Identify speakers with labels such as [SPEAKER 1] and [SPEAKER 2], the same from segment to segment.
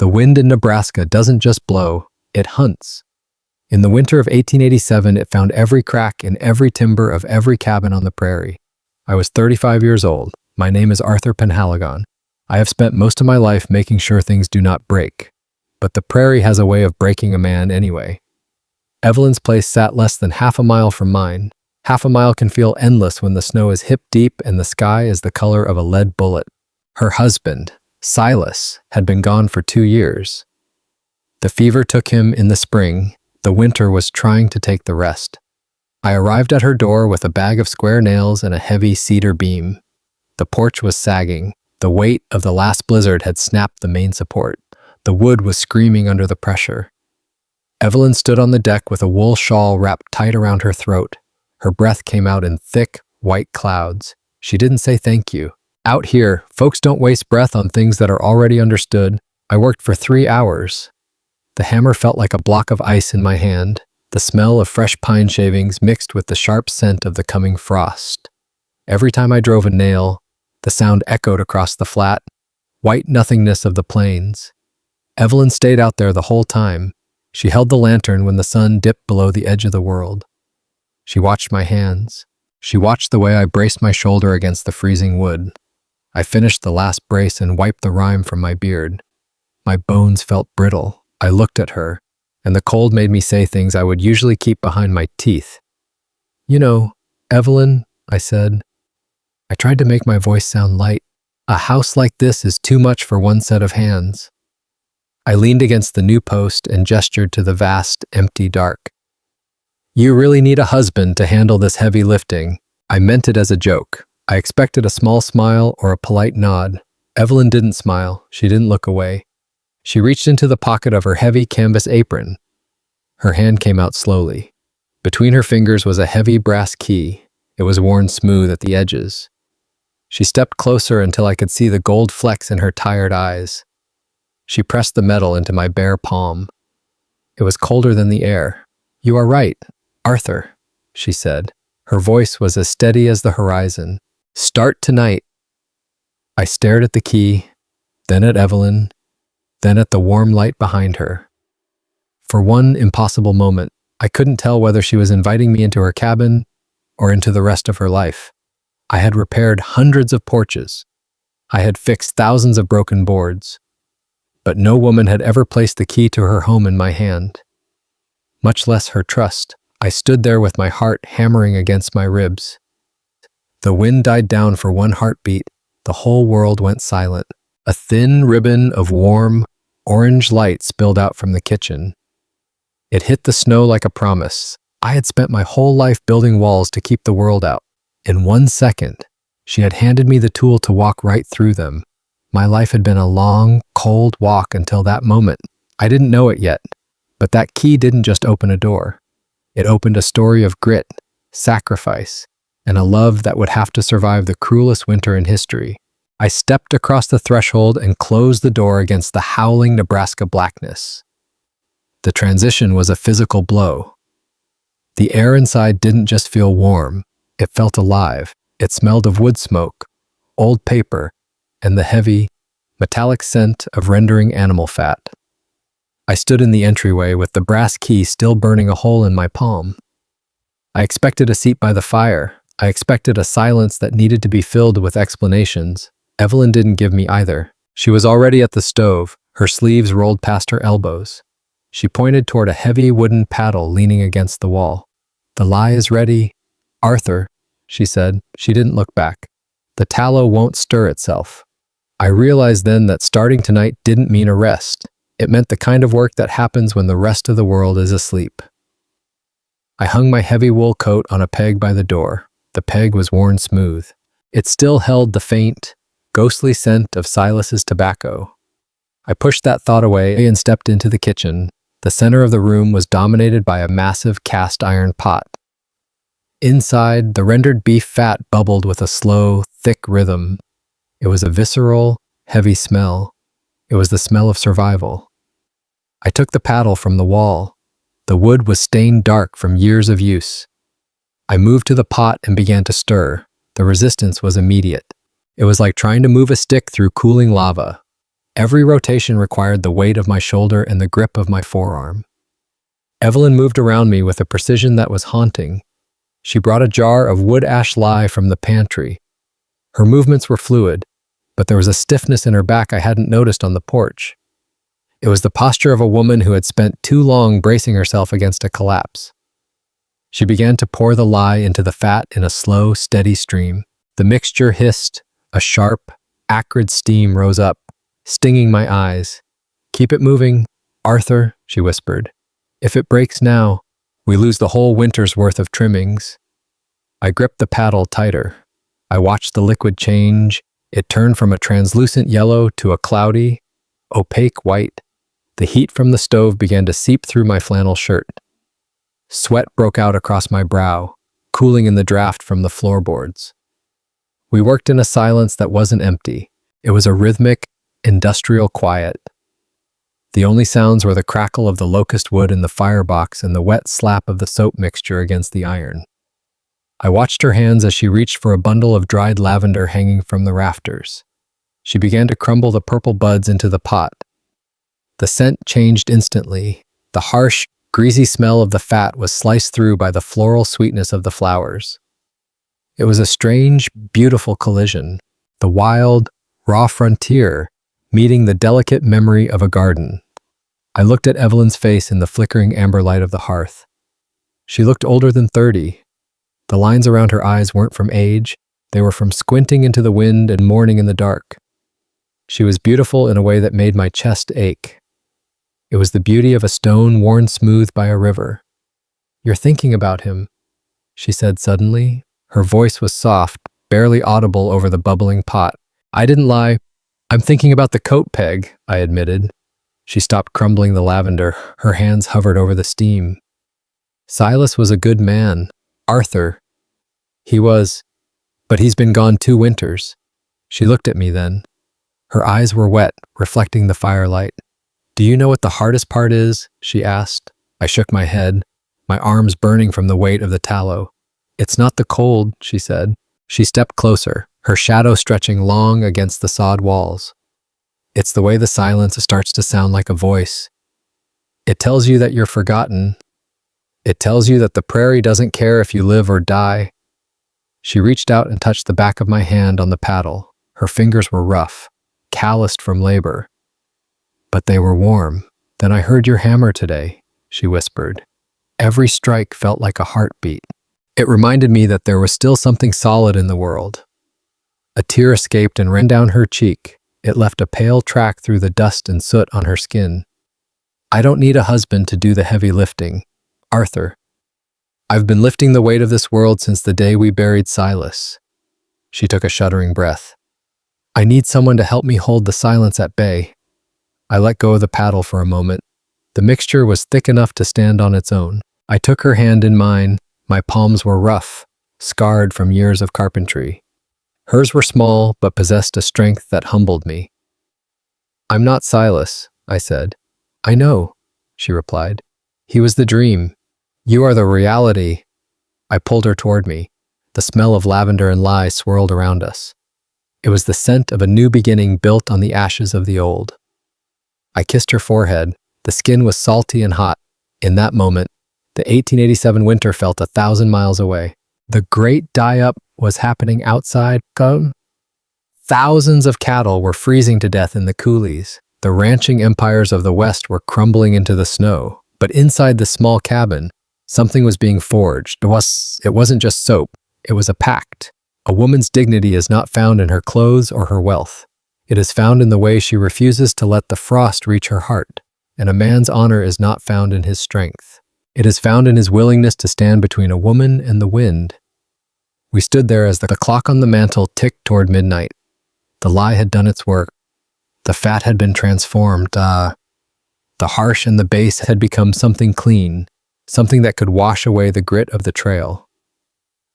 [SPEAKER 1] The wind in Nebraska doesn't just blow, it hunts. In the winter of 1887, it found every crack in every timber of every cabin on the prairie. I was 35 years old. My name is Arthur Penhaligon. I have spent most of my life making sure things do not break. But the prairie has a way of breaking a man anyway. Evelyn's place sat less than half a mile from mine. Half a mile can feel endless when the snow is hip-deep and the sky is the color of a lead bullet. Her husband, Silas, had been gone for 2 years. The fever took him in the spring. The winter was trying to take the rest. I arrived at her door with a bag of square nails and a heavy cedar beam. The porch was sagging. The weight of the last blizzard had snapped the main support. The wood was screaming under the pressure. Evelyn stood on the deck with a wool shawl wrapped tight around her throat. Her breath came out in thick, white clouds. She didn't say thank you. Out here, folks don't waste breath on things that are already understood. I worked for 3 hours. The hammer felt like a block of ice in my hand. The smell of fresh pine shavings mixed with the sharp scent of the coming frost. Every time I drove a nail, the sound echoed across the flat, white nothingness of the plains. Evelyn stayed out there the whole time. She held the lantern when the sun dipped below the edge of the world. She watched my hands. She watched the way I braced my shoulder against the freezing wood. I finished the last brace and wiped the rime from my beard. My bones felt brittle. I looked at her, and the cold made me say things I would usually keep behind my teeth. "You know, Evelyn," I said. I tried to make my voice sound light. "A house like this is too much for one set of hands." I leaned against the new post and gestured to the vast, empty dark. "You really need a husband to handle this heavy lifting." I meant it as a joke. I expected a small smile or a polite nod. Evelyn didn't smile. She didn't look away. She reached into the pocket of her heavy canvas apron. Her hand came out slowly. Between her fingers was a heavy brass key. It was worn smooth at the edges. She stepped closer until I could see the gold flecks in her tired eyes. She pressed the metal into my bare palm. It was colder than the air. "You are right, Arthur," she said. Her voice was as steady as the horizon. "Start tonight." I stared at the key, then at Evelyn, then at the warm light behind her. For one impossible moment, I couldn't tell whether she was inviting me into her cabin or into the rest of her life. I had repaired hundreds of porches. I had fixed thousands of broken boards. But no woman had ever placed the key to her home in my hand, much less her trust. I stood there with my heart hammering against my ribs. The wind died down for one heartbeat. The whole world went silent. A thin ribbon of warm, orange light spilled out from the kitchen. It hit the snow like a promise. I had spent my whole life building walls to keep the world out. In 1 second, she had handed me the tool to walk right through them. My life had been a long, cold walk until that moment. I didn't know it yet, but that key didn't just open a door. It opened a story of grit, sacrifice, and a love that would have to survive the cruelest winter in history. I stepped across the threshold and closed the door against the howling Nebraska blackness. The transition was a physical blow. The air inside didn't just feel warm, it felt alive. It smelled of wood smoke, old paper, and the heavy, metallic scent of rendering animal fat. I stood in the entryway with the brass key still burning a hole in my palm. I expected a seat by the fire. I expected a silence that needed to be filled with explanations. Evelyn didn't give me either. She was already at the stove, her sleeves rolled past her elbows. She pointed toward a heavy wooden paddle leaning against the wall. "The lye is ready, Arthur," she said. She didn't look back. "The tallow won't stir itself." I realized then that starting tonight didn't mean a rest. It meant the kind of work that happens when the rest of the world is asleep. I hung my heavy wool coat on a peg by the door. The peg was worn smooth. It still held the faint, ghostly scent of Silas's tobacco. I pushed that thought away and stepped into the kitchen. The center of the room was dominated by a massive cast iron pot. Inside, the rendered beef fat bubbled with a slow, thick rhythm. It was a visceral, heavy smell. It was the smell of survival. I took the paddle from the wall. The wood was stained dark from years of use. I moved to the pot and began to stir. The resistance was immediate. It was like trying to move a stick through cooling lava. Every rotation required the weight of my shoulder and the grip of my forearm. Evelyn moved around me with a precision that was haunting. She brought a jar of wood ash lye from the pantry. Her movements were fluid, but there was a stiffness in her back I hadn't noticed on the porch. It was the posture of a woman who had spent too long bracing herself against a collapse. She began to pour the lye into the fat in a slow, steady stream. The mixture hissed. A sharp, acrid steam rose up, stinging my eyes. "Keep it moving, Arthur," she whispered. "If it breaks now, we lose the whole winter's worth of trimmings." I gripped the paddle tighter. I watched the liquid change. It turned from a translucent yellow to a cloudy, opaque white. The heat from the stove began to seep through my flannel shirt. Sweat broke out across my brow, cooling in the draft from the floorboards. We worked in a silence that wasn't empty. It was a rhythmic, industrial quiet. The only sounds were the crackle of the locust wood in the firebox and the wet slap of the soap mixture against the iron. I watched her hands as she reached for a bundle of dried lavender hanging from the rafters. She began to crumble the purple buds into the pot. The scent changed instantly. The harsh, greasy smell of the fat was sliced through by the floral sweetness of the flowers. It was a strange, beautiful collision. The wild, raw frontier meeting the delicate memory of a garden. I looked at Evelyn's face in the flickering amber light of the hearth. She looked older than 30. The lines around her eyes weren't from age. They were from squinting into the wind and mourning in the dark. She was beautiful in a way that made my chest ache. It was the beauty of a stone worn smooth by a river. "You're thinking about him," she said suddenly. Her voice was soft, barely audible over the bubbling pot. I didn't lie. "I'm thinking about the coat peg," I admitted. She stopped crumbling the lavender. Her hands hovered over the steam. "Silas was a good man. Arthur. He was, but he's been gone 2 winters. She looked at me then. Her eyes were wet, reflecting the firelight. "Do you know what the hardest part is?" she asked. I shook my head, my arms burning from the weight of the tallow. "It's not the cold," she said. She stepped closer, her shadow stretching long against the sod walls. "It's the way the silence starts to sound like a voice. It tells you that you're forgotten. It tells you that the prairie doesn't care if you live or die." She reached out and touched the back of my hand on the paddle. Her fingers were rough, calloused from labor. "But they were warm. Then I heard your hammer today," she whispered. Every strike felt like a heartbeat. It reminded me that there was still something solid in the world. A tear escaped and ran down her cheek. It left a pale track through the dust and soot on her skin. "I don't need a husband to do the heavy lifting, Arthur. I've been lifting the weight of this world since the day we buried Silas." She took a shuddering breath. "I need someone to help me hold the silence at bay." I let go of the paddle for a moment. The mixture was thick enough to stand on its own. I took her hand in mine. My palms were rough, scarred from years of carpentry. Hers were small, but possessed a strength that humbled me. "I'm not Silas," I said. "I know," she replied. "He was the dream. You are the reality." I pulled her toward me. The smell of lavender and lye swirled around us. It was the scent of a new beginning built on the ashes of the old. I kissed her forehead. The skin was salty and hot. In that moment, the 1887 winter felt 1,000 miles away. The great die-up was happening outside. Thousands of cattle were freezing to death in the coulees. The ranching empires of the West were crumbling into the snow. But inside the small cabin, something was being forged. It wasn't just soap. It was a pact. A woman's dignity is not found in her clothes or her wealth. It is found in the way she refuses to let the frost reach her heart. And a man's honor is not found in his strength. It is found in his willingness to stand between a woman and the wind. We stood there as the clock on the mantel ticked toward midnight. The lye had done its work. The fat had been transformed. The harsh and the base had become something clean, something that could wash away the grit of the trail.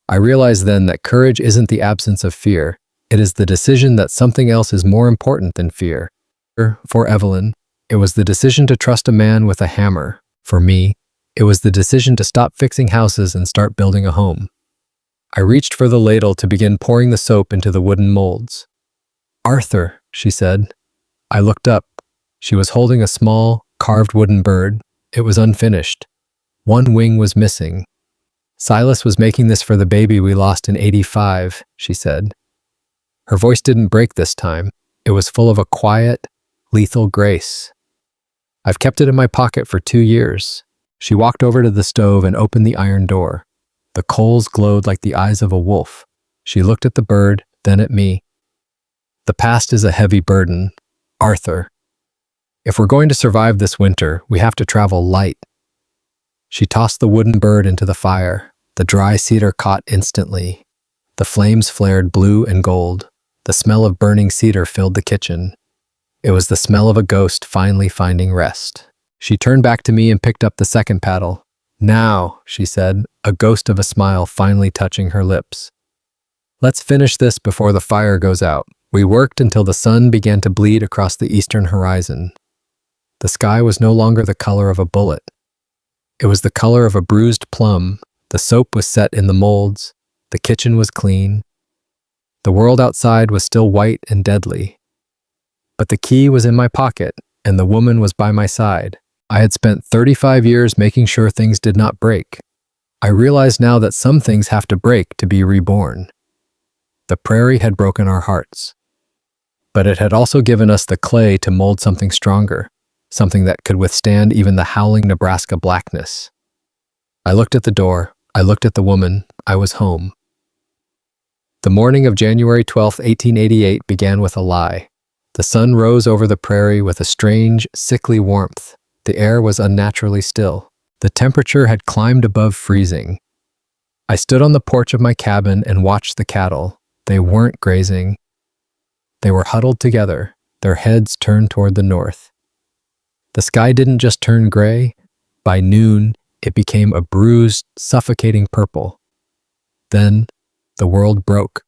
[SPEAKER 1] I realized then that courage isn't the absence of fear. It is the decision that something else is more important than fear. For Evelyn, it was the decision to trust a man with a hammer. For me, it was the decision to stop fixing houses and start building a home. I reached for the ladle to begin pouring the soap into the wooden molds. "Arthur," she said, I looked up. She was holding a small, carved wooden bird. It was unfinished. One wing was missing. Silas was making this for the baby we lost in '85, she said. Her voice didn't break this time. It was full of a quiet, lethal grace. I've kept it in my pocket for 2 years. She walked over to the stove and opened the iron door. The coals glowed like the eyes of a wolf. She looked at the bird, then at me. The past is a heavy burden. Arthur. If we're going to survive this winter, we have to travel light. She tossed the wooden bird into the fire. The dry cedar caught instantly. The flames flared blue and gold. The smell of burning cedar filled the kitchen. It was the smell of a ghost finally finding rest. She turned back to me and picked up the second paddle. Now, she said, a ghost of a smile finally touching her lips. Let's finish this before the fire goes out. We worked until the sun began to bleed across the eastern horizon. The sky was no longer the color of a bullet. It was the color of a bruised plum. The soap was set in the molds. The kitchen was clean. The world outside was still white and deadly. But the key was in my pocket, and the woman was by my side. I had spent 35 years making sure things did not break. I realized now that some things have to break to be reborn. The prairie had broken our hearts. But it had also given us the clay to mold something stronger, something that could withstand even the howling Nebraska blackness. I looked at the door. I looked at the woman. I was home. The morning of January 12, 1888 began with a lie. The sun rose over the prairie with a strange, sickly warmth. The air was unnaturally still. The temperature had climbed above freezing. I stood on the porch of my cabin and watched the cattle. They weren't grazing. They were huddled together, their heads turned toward the north. The sky didn't just turn gray. By noon, it became a bruised, suffocating purple. Then, the world broke.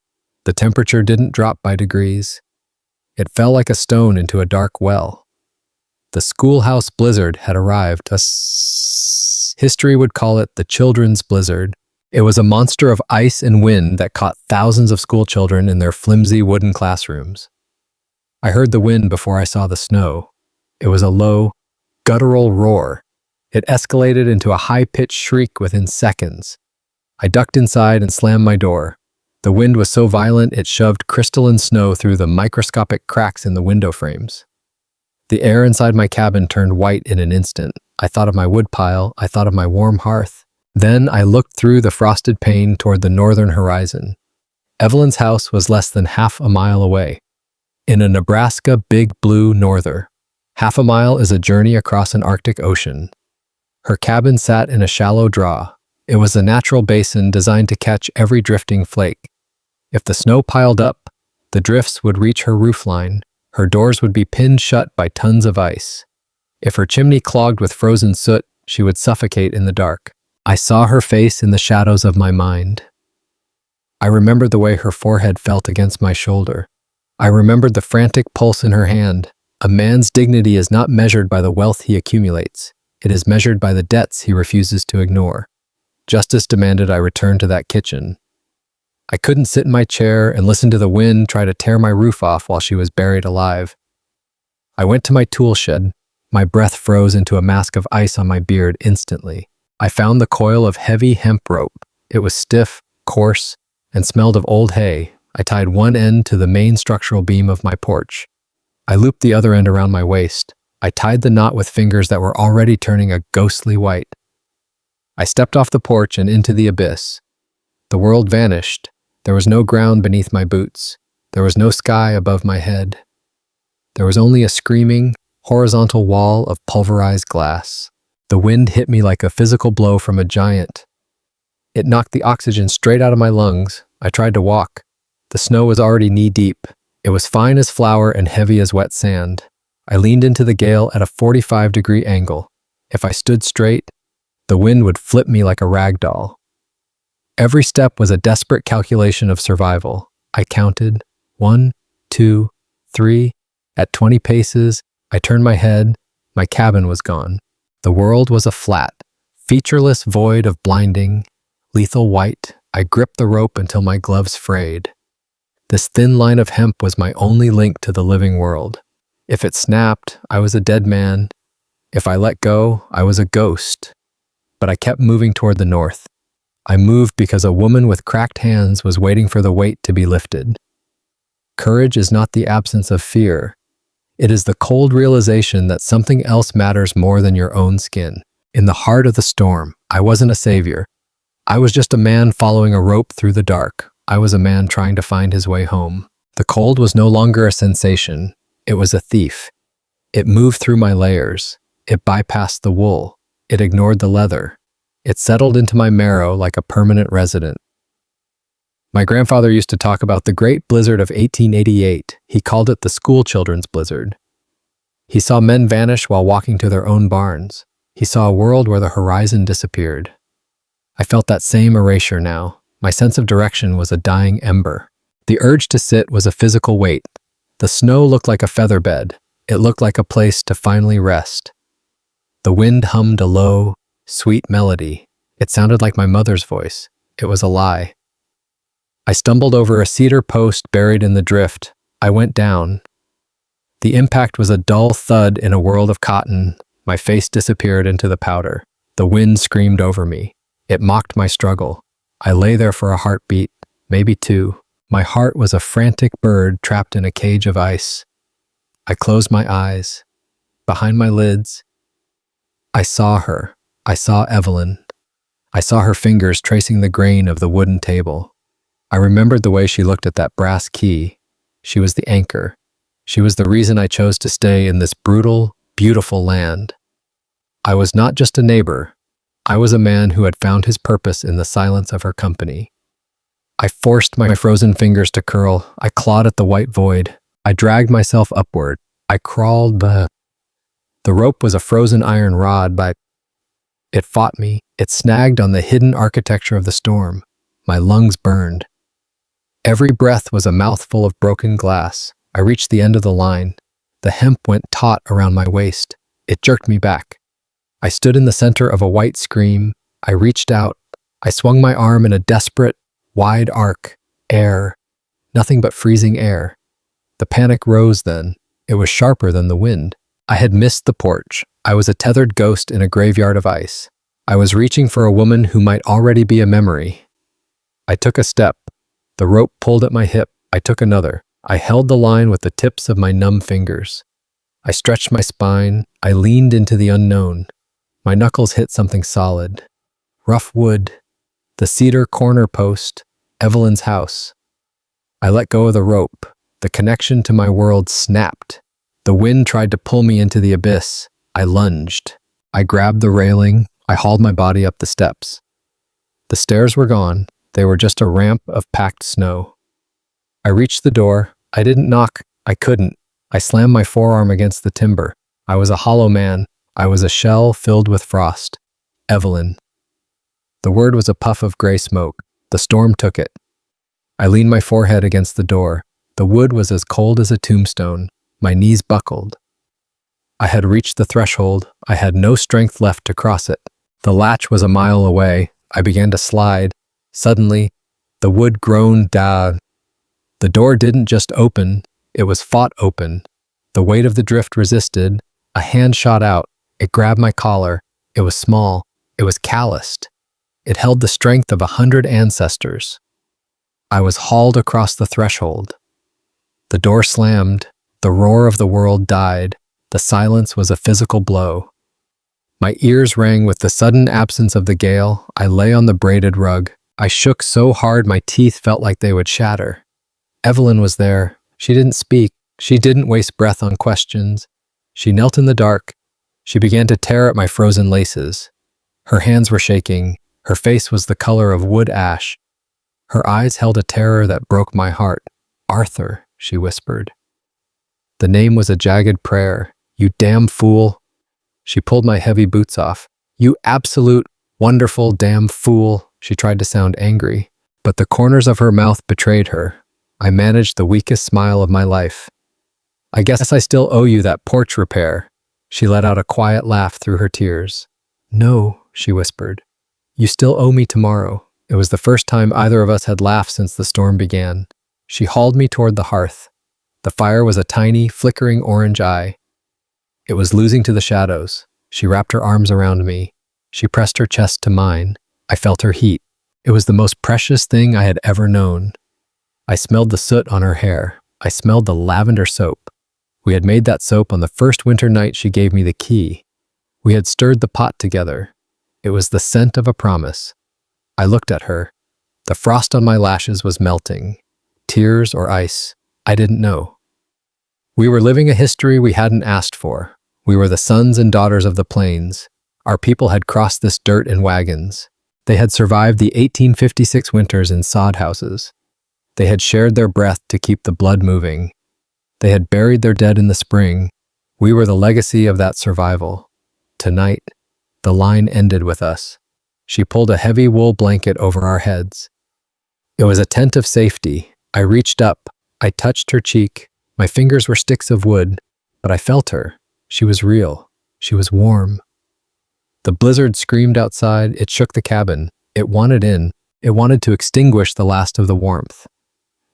[SPEAKER 1] The temperature didn't drop by degrees. It fell like a stone into a dark well. The schoolhouse blizzard had arrived. History would call it the children's blizzard. It was a monster of ice and wind that caught thousands of schoolchildren in their flimsy wooden classrooms. I heard the wind before I saw the snow. It was a low, guttural roar. It escalated into a high-pitched shriek within seconds. I ducked inside and slammed my door. The wind was so violent it shoved crystalline snow through the microscopic cracks in the window frames. The air inside my cabin turned white in an instant. I thought of my woodpile. I thought of my warm hearth. Then I looked through the frosted pane toward the northern horizon. Evelyn's house was less than half a mile away, in a Nebraska big blue norther. Half a mile is a journey across an Arctic Ocean. Her cabin sat in a shallow draw. It was a natural basin designed to catch every drifting flake. If the snow piled up, the drifts would reach her roofline. Her doors would be pinned shut by tons of ice. If her chimney clogged with frozen soot, she would suffocate in the dark. I saw her face in the shadows of my mind. I remembered the way her forehead felt against my shoulder. I remembered the frantic pulse in her hand. A man's dignity is not measured by the wealth he accumulates. It is measured by the debts he refuses to ignore. Justice demanded I return to that kitchen. I couldn't sit in my chair and listen to the wind try to tear my roof off while she was buried alive. I went to my tool shed. My breath froze into a mask of ice on my beard instantly. I found the coil of heavy hemp rope. It was stiff, coarse, and smelled of old hay. I tied one end to the main structural beam of my porch. I looped the other end around my waist. I tied the knot with fingers that were already turning a ghostly white. I stepped off the porch and into the abyss. The world vanished. There was no ground beneath my boots. There was no sky above my head. There was only a screaming, horizontal wall of pulverized glass. The wind hit me like a physical blow from a giant. It knocked the oxygen straight out of my lungs. I tried to walk. The snow was already knee-deep. It was fine as flour and heavy as wet sand. I leaned into the gale at a 45-degree angle. If I stood straight, the wind would flip me like a rag doll. Every step was a desperate calculation of survival. I counted 1, 2, 3. At 20 paces, I turned my head. My cabin was gone. The world was a flat, featureless void of blinding, lethal white. I gripped the rope until my gloves frayed. This thin line of hemp was my only link to the living world. If it snapped, I was a dead man. If I let go, I was a ghost. But I kept moving toward the north. I moved because a woman with cracked hands was waiting for the weight to be lifted. Courage is not the absence of fear. It is the cold realization that something else matters more than your own skin. In the heart of the storm, I wasn't a savior. I was just a man following a rope through the dark. I was a man trying to find his way home. The cold was no longer a sensation. It was a thief. It moved through my layers. It bypassed the wool. It ignored the leather. It settled into my marrow like a permanent resident. My grandfather used to talk about the great blizzard of 1888. He called it the school children's blizzard. He saw men vanish while walking to their own barns. He saw a world where the horizon disappeared. I felt that same erasure now. My sense of direction was a dying ember. The urge to sit was a physical weight. The snow looked like a feather bed. It looked like a place to finally rest. The wind hummed a low, sweet melody. It sounded like my mother's voice. It was a lie. I stumbled over a cedar post buried in the drift. I went down. The impact was a dull thud in a world of cotton. My face disappeared into the powder. The wind screamed over me. It mocked my struggle. I lay there for a heartbeat, maybe two. My heart was a frantic bird trapped in a cage of ice. I closed my eyes. Behind my lids, I saw her. I saw Evelyn. I saw her fingers tracing the grain of the wooden table. I remembered the way she looked at that brass key. She was the anchor. She was the reason I chose to stay in this brutal, beautiful land. I was not just a neighbor. I was a man who had found his purpose in the silence of her company. I forced my frozen fingers to curl. I clawed at the white void. I dragged myself upward. I crawled. The rope was a frozen iron rod, but it fought me. It snagged on the hidden architecture of the storm. My lungs burned. Every breath was a mouthful of broken glass. I reached the end of the line. The hemp went taut around my waist. It jerked me back. I stood in the center of a white scream. I reached out. I swung my arm in a desperate, wide arc. Air. Nothing but freezing air. The panic rose then. It was sharper than the wind. I had missed the porch. I was a tethered ghost in a graveyard of ice. I was reaching for a woman who might already be a memory. I took a step. The rope pulled at my hip. I took another. I held the line with the tips of my numb fingers. I stretched my spine. I leaned into the unknown. My knuckles hit something solid. Rough wood. The cedar corner post. Evelyn's house. I let go of the rope. The connection to my world snapped. The wind tried to pull me into the abyss. I lunged. I grabbed the railing. I hauled my body up the steps. The stairs were gone. They were just a ramp of packed snow. I reached the door. I didn't knock. I couldn't. I slammed my forearm against the timber. I was a hollow man. I was a shell filled with frost. Evelyn. The word was a puff of gray smoke. The storm took it. I leaned my forehead against the door. The wood was as cold as a tombstone. My knees buckled. I had reached the threshold. I had no strength left to cross it. The latch was a mile away. I began to slide. Suddenly, the wood groaned down. The door didn't just open, it was fought open. The weight of the drift resisted. A hand shot out. It grabbed my collar. It was small. It was calloused. It held the strength of 100 ancestors. I was hauled across the threshold. The door slammed. The roar of the world died. The silence was a physical blow. My ears rang with the sudden absence of the gale. I lay on the braided rug. I shook so hard my teeth felt like they would shatter. Evelyn was there. She didn't speak. She didn't waste breath on questions. She knelt in the dark. She began to tear at my frozen laces. Her hands were shaking. Her face was the color of wood ash. Her eyes held a terror that broke my heart. "Arthur," she whispered. The name was a jagged prayer. "You damn fool." She pulled my heavy boots off. "You absolute, wonderful damn fool." She tried to sound angry, but the corners of her mouth betrayed her. I managed the weakest smile of my life. "I guess I still owe you that porch repair." She let out a quiet laugh through her tears. "No," she whispered. "You still owe me tomorrow." It was the first time either of us had laughed since the storm began. She hauled me toward the hearth. The fire was a tiny, flickering orange eye. It was losing to the shadows. She wrapped her arms around me. She pressed her chest to mine. I felt her heat. It was the most precious thing I had ever known. I smelled the soot on her hair. I smelled the lavender soap. We had made that soap on the first winter night she gave me the key. We had stirred the pot together. It was the scent of a promise. I looked at her. The frost on my lashes was melting. Tears or ice, I didn't know. We were living a history we hadn't asked for. We were the sons and daughters of the plains. Our people had crossed this dirt in wagons. They had survived the 1856 winters in sod houses. They had shared their breath to keep the blood moving. They had buried their dead in the spring. We were the legacy of that survival. Tonight, the line ended with us. She pulled a heavy wool blanket over our heads. It was a tent of safety. I reached up. I touched her cheek. My fingers were sticks of wood, but I felt her. She was real. She was warm. The blizzard screamed outside. It shook the cabin. It wanted in. It wanted to extinguish the last of the warmth.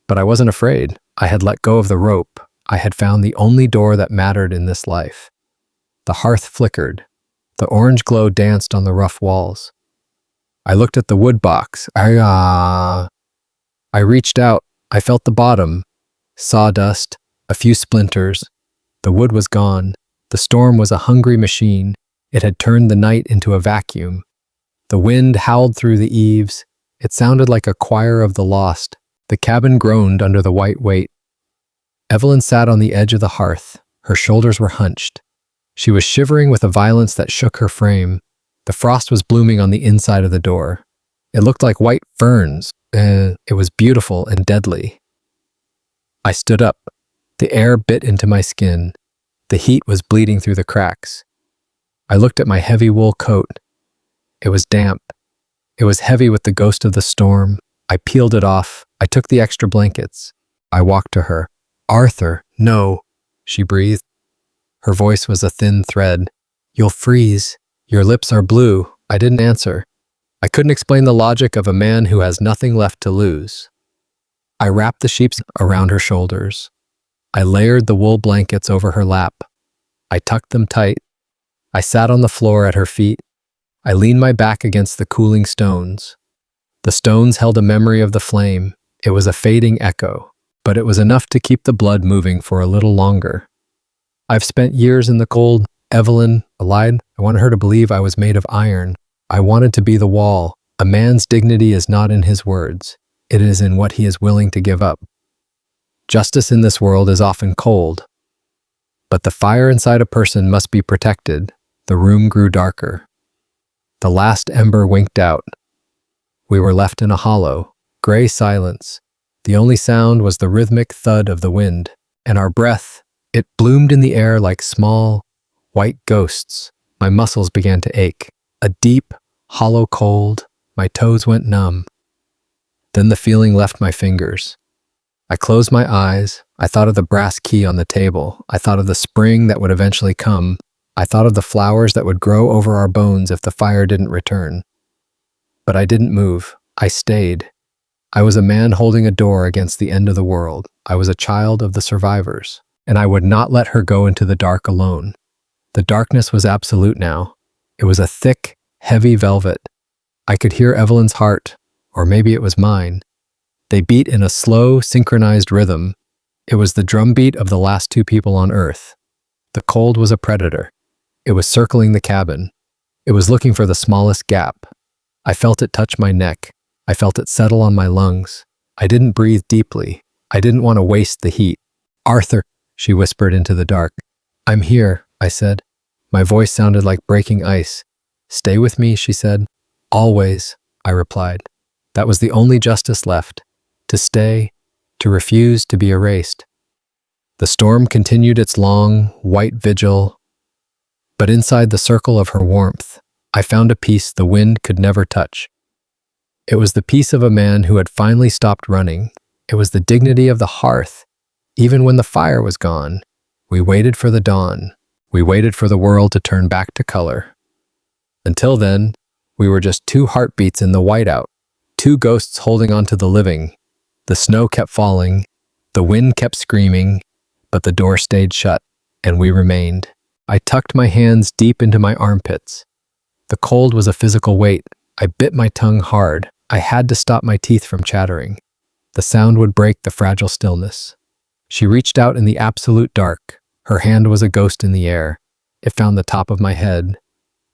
[SPEAKER 1] But I wasn't afraid. I had let go of the rope. I had found the only door that mattered in this life. The hearth flickered. The orange glow danced on the rough walls. I looked at the wood box. I reached out. I felt the bottom. Sawdust, a few splinters. The wood was gone. The storm was a hungry machine. It had turned the night into a vacuum. The wind howled through the eaves. It sounded like a choir of the lost. The cabin groaned under the white weight. Evelyn sat on the edge of the hearth. Her shoulders were hunched. She was shivering with a violence that shook her frame. The frost was blooming on the inside of the door. It looked like white ferns. It was beautiful and deadly. I stood up. The air bit into my skin. The heat was bleeding through the cracks. I looked at my heavy wool coat. It was damp. It was heavy with the ghost of the storm. I peeled it off. I took the extra blankets. I walked to her. "Arthur, no," she breathed. Her voice was a thin thread. "You'll freeze. Your lips are blue." I didn't answer. I couldn't explain the logic of a man who has nothing left to lose. I wrapped the sheets around her shoulders. I layered the wool blankets over her lap. I tucked them tight. I sat on the floor at her feet. I leaned my back against the cooling stones. The stones held a memory of the flame. It was a fading echo, but it was enough to keep the blood moving for a little longer. "I've spent years in the cold," Evelyn lied. I wanted her to believe I was made of iron. I wanted to be the wall. A man's dignity is not in his words. It is in what he is willing to give up. Justice in this world is often cold, but the fire inside a person must be protected. The room grew darker. The last ember winked out. We were left in a hollow, gray silence. The only sound was the rhythmic thud of the wind, and our breath, it bloomed in the air like small, white ghosts. My muscles began to ache. A deep, hollow cold. My toes went numb. Then the feeling left my fingers. I closed my eyes. I thought of the brass key on the table. I thought of the spring that would eventually come. I thought of the flowers that would grow over our bones if the fire didn't return. But I didn't move. I stayed. I was a man holding a door against the end of the world. I was a child of the survivors, and I would not let her go into the dark alone. The darkness was absolute now. It was a thick, heavy velvet. I could hear Evelyn's heart, or maybe it was mine. They beat in a slow, synchronized rhythm. It was the drumbeat of the last two people on Earth. The cold was a predator. It was circling the cabin. It was looking for the smallest gap. I felt it touch my neck. I felt it settle on my lungs. I didn't breathe deeply. I didn't want to waste the heat. "Arthur," she whispered into the dark. "I'm here," I said. My voice sounded like breaking ice. "Stay with me," she said. "Always," I replied. That was the only justice left. To stay, to refuse to be erased. The storm continued its long, white vigil, but inside the circle of her warmth, I found a peace the wind could never touch. It was the peace of a man who had finally stopped running. It was the dignity of the hearth. Even when the fire was gone, we waited for the dawn. We waited for the world to turn back to color. Until then, we were just two heartbeats in the whiteout, two ghosts holding on to the living. The snow kept falling. The wind kept screaming. but the door stayed shut, and we remained. I tucked my hands deep into my armpits. The cold was a physical weight. I bit my tongue hard. I had to stop my teeth from chattering. The sound would break the fragile stillness. She reached out in the absolute dark. Her hand was a ghost in the air. It found the top of my head.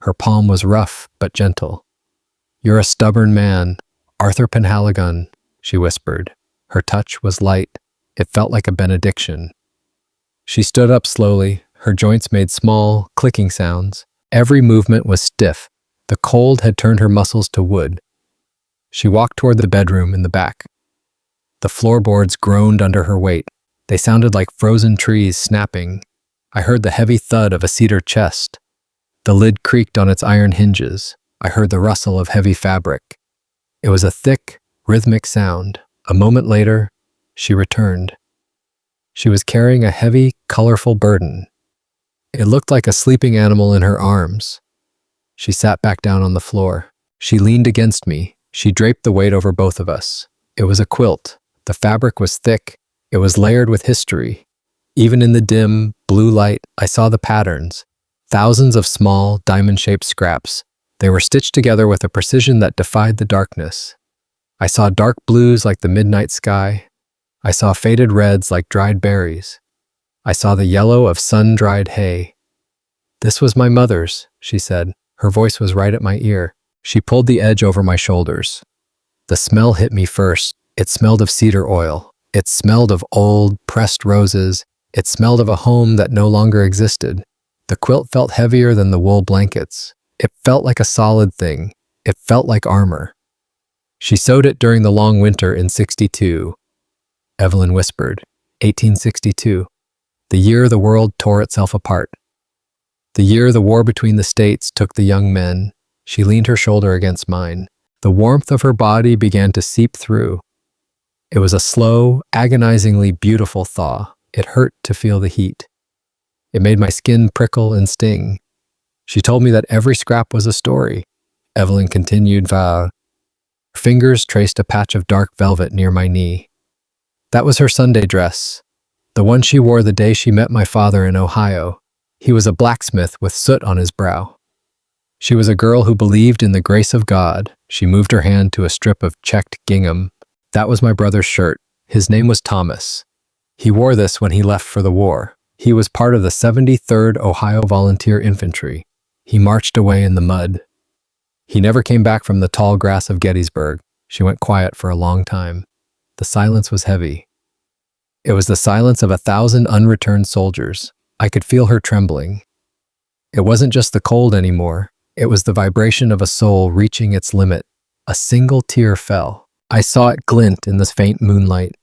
[SPEAKER 1] Her palm was rough but gentle. "You're a stubborn man, Arthur Penhaligon," she whispered. Her touch was light. It felt like a benediction. She stood up slowly. Her joints made small, clicking sounds. Every movement was stiff. The cold had turned her muscles to wood. She walked toward the bedroom in the back. The floorboards groaned under her weight. They sounded like frozen trees snapping. I heard the heavy thud of a cedar chest. The lid creaked on its iron hinges. I heard the rustle of heavy fabric. It was a thick, rhythmic sound. A moment later, she returned. She was carrying a heavy, colorful burden. It looked like a sleeping animal in her arms. She sat back down on the floor. She leaned against me. She draped the weight over both of us. It was a quilt. The fabric was thick. It was layered with history. Even in the dim, blue light, I saw the patterns. Thousands of small, diamond-shaped scraps. They were stitched together with a precision that defied the darkness. I saw dark blues like the midnight sky. I saw faded reds like dried berries. I saw the yellow of sun-dried hay. "This was my mother's," she said. Her voice was right at my ear. She pulled the edge over my shoulders. The smell hit me first. It smelled of cedar oil. It smelled of old, pressed roses. It smelled of a home that no longer existed. The quilt felt heavier than the wool blankets. It felt like a solid thing. It felt like armor. "She sewed it during the long winter in '62. Evelyn whispered. 1862. The year the world tore itself apart. The year the war between the states took the young men. She leaned her shoulder against mine. The warmth of her body began to seep through. It was a slow, agonizingly beautiful thaw. It hurt to feel the heat. It made my skin prickle and sting. She told me that every scrap was a story. Evelyn continued. Her fingers traced a patch of dark velvet near my knee. That was her Sunday dress, the one she wore the day she met my father in Ohio. He was a blacksmith with soot on his brow. She was a girl who believed in the grace of God. She moved her hand to a strip of checked gingham. That was my brother's shirt. His name was Thomas. He wore this when he left for the war. He was part of the 73rd Ohio Volunteer Infantry. He marched away in the mud. He never came back from the tall grass of Gettysburg. She went quiet for a long time. The silence was heavy. It was the silence of 1,000 unreturned soldiers. I could feel her trembling. It wasn't just the cold anymore. It was the vibration of a soul reaching its limit. A single tear fell. I saw it glint in the faint moonlight.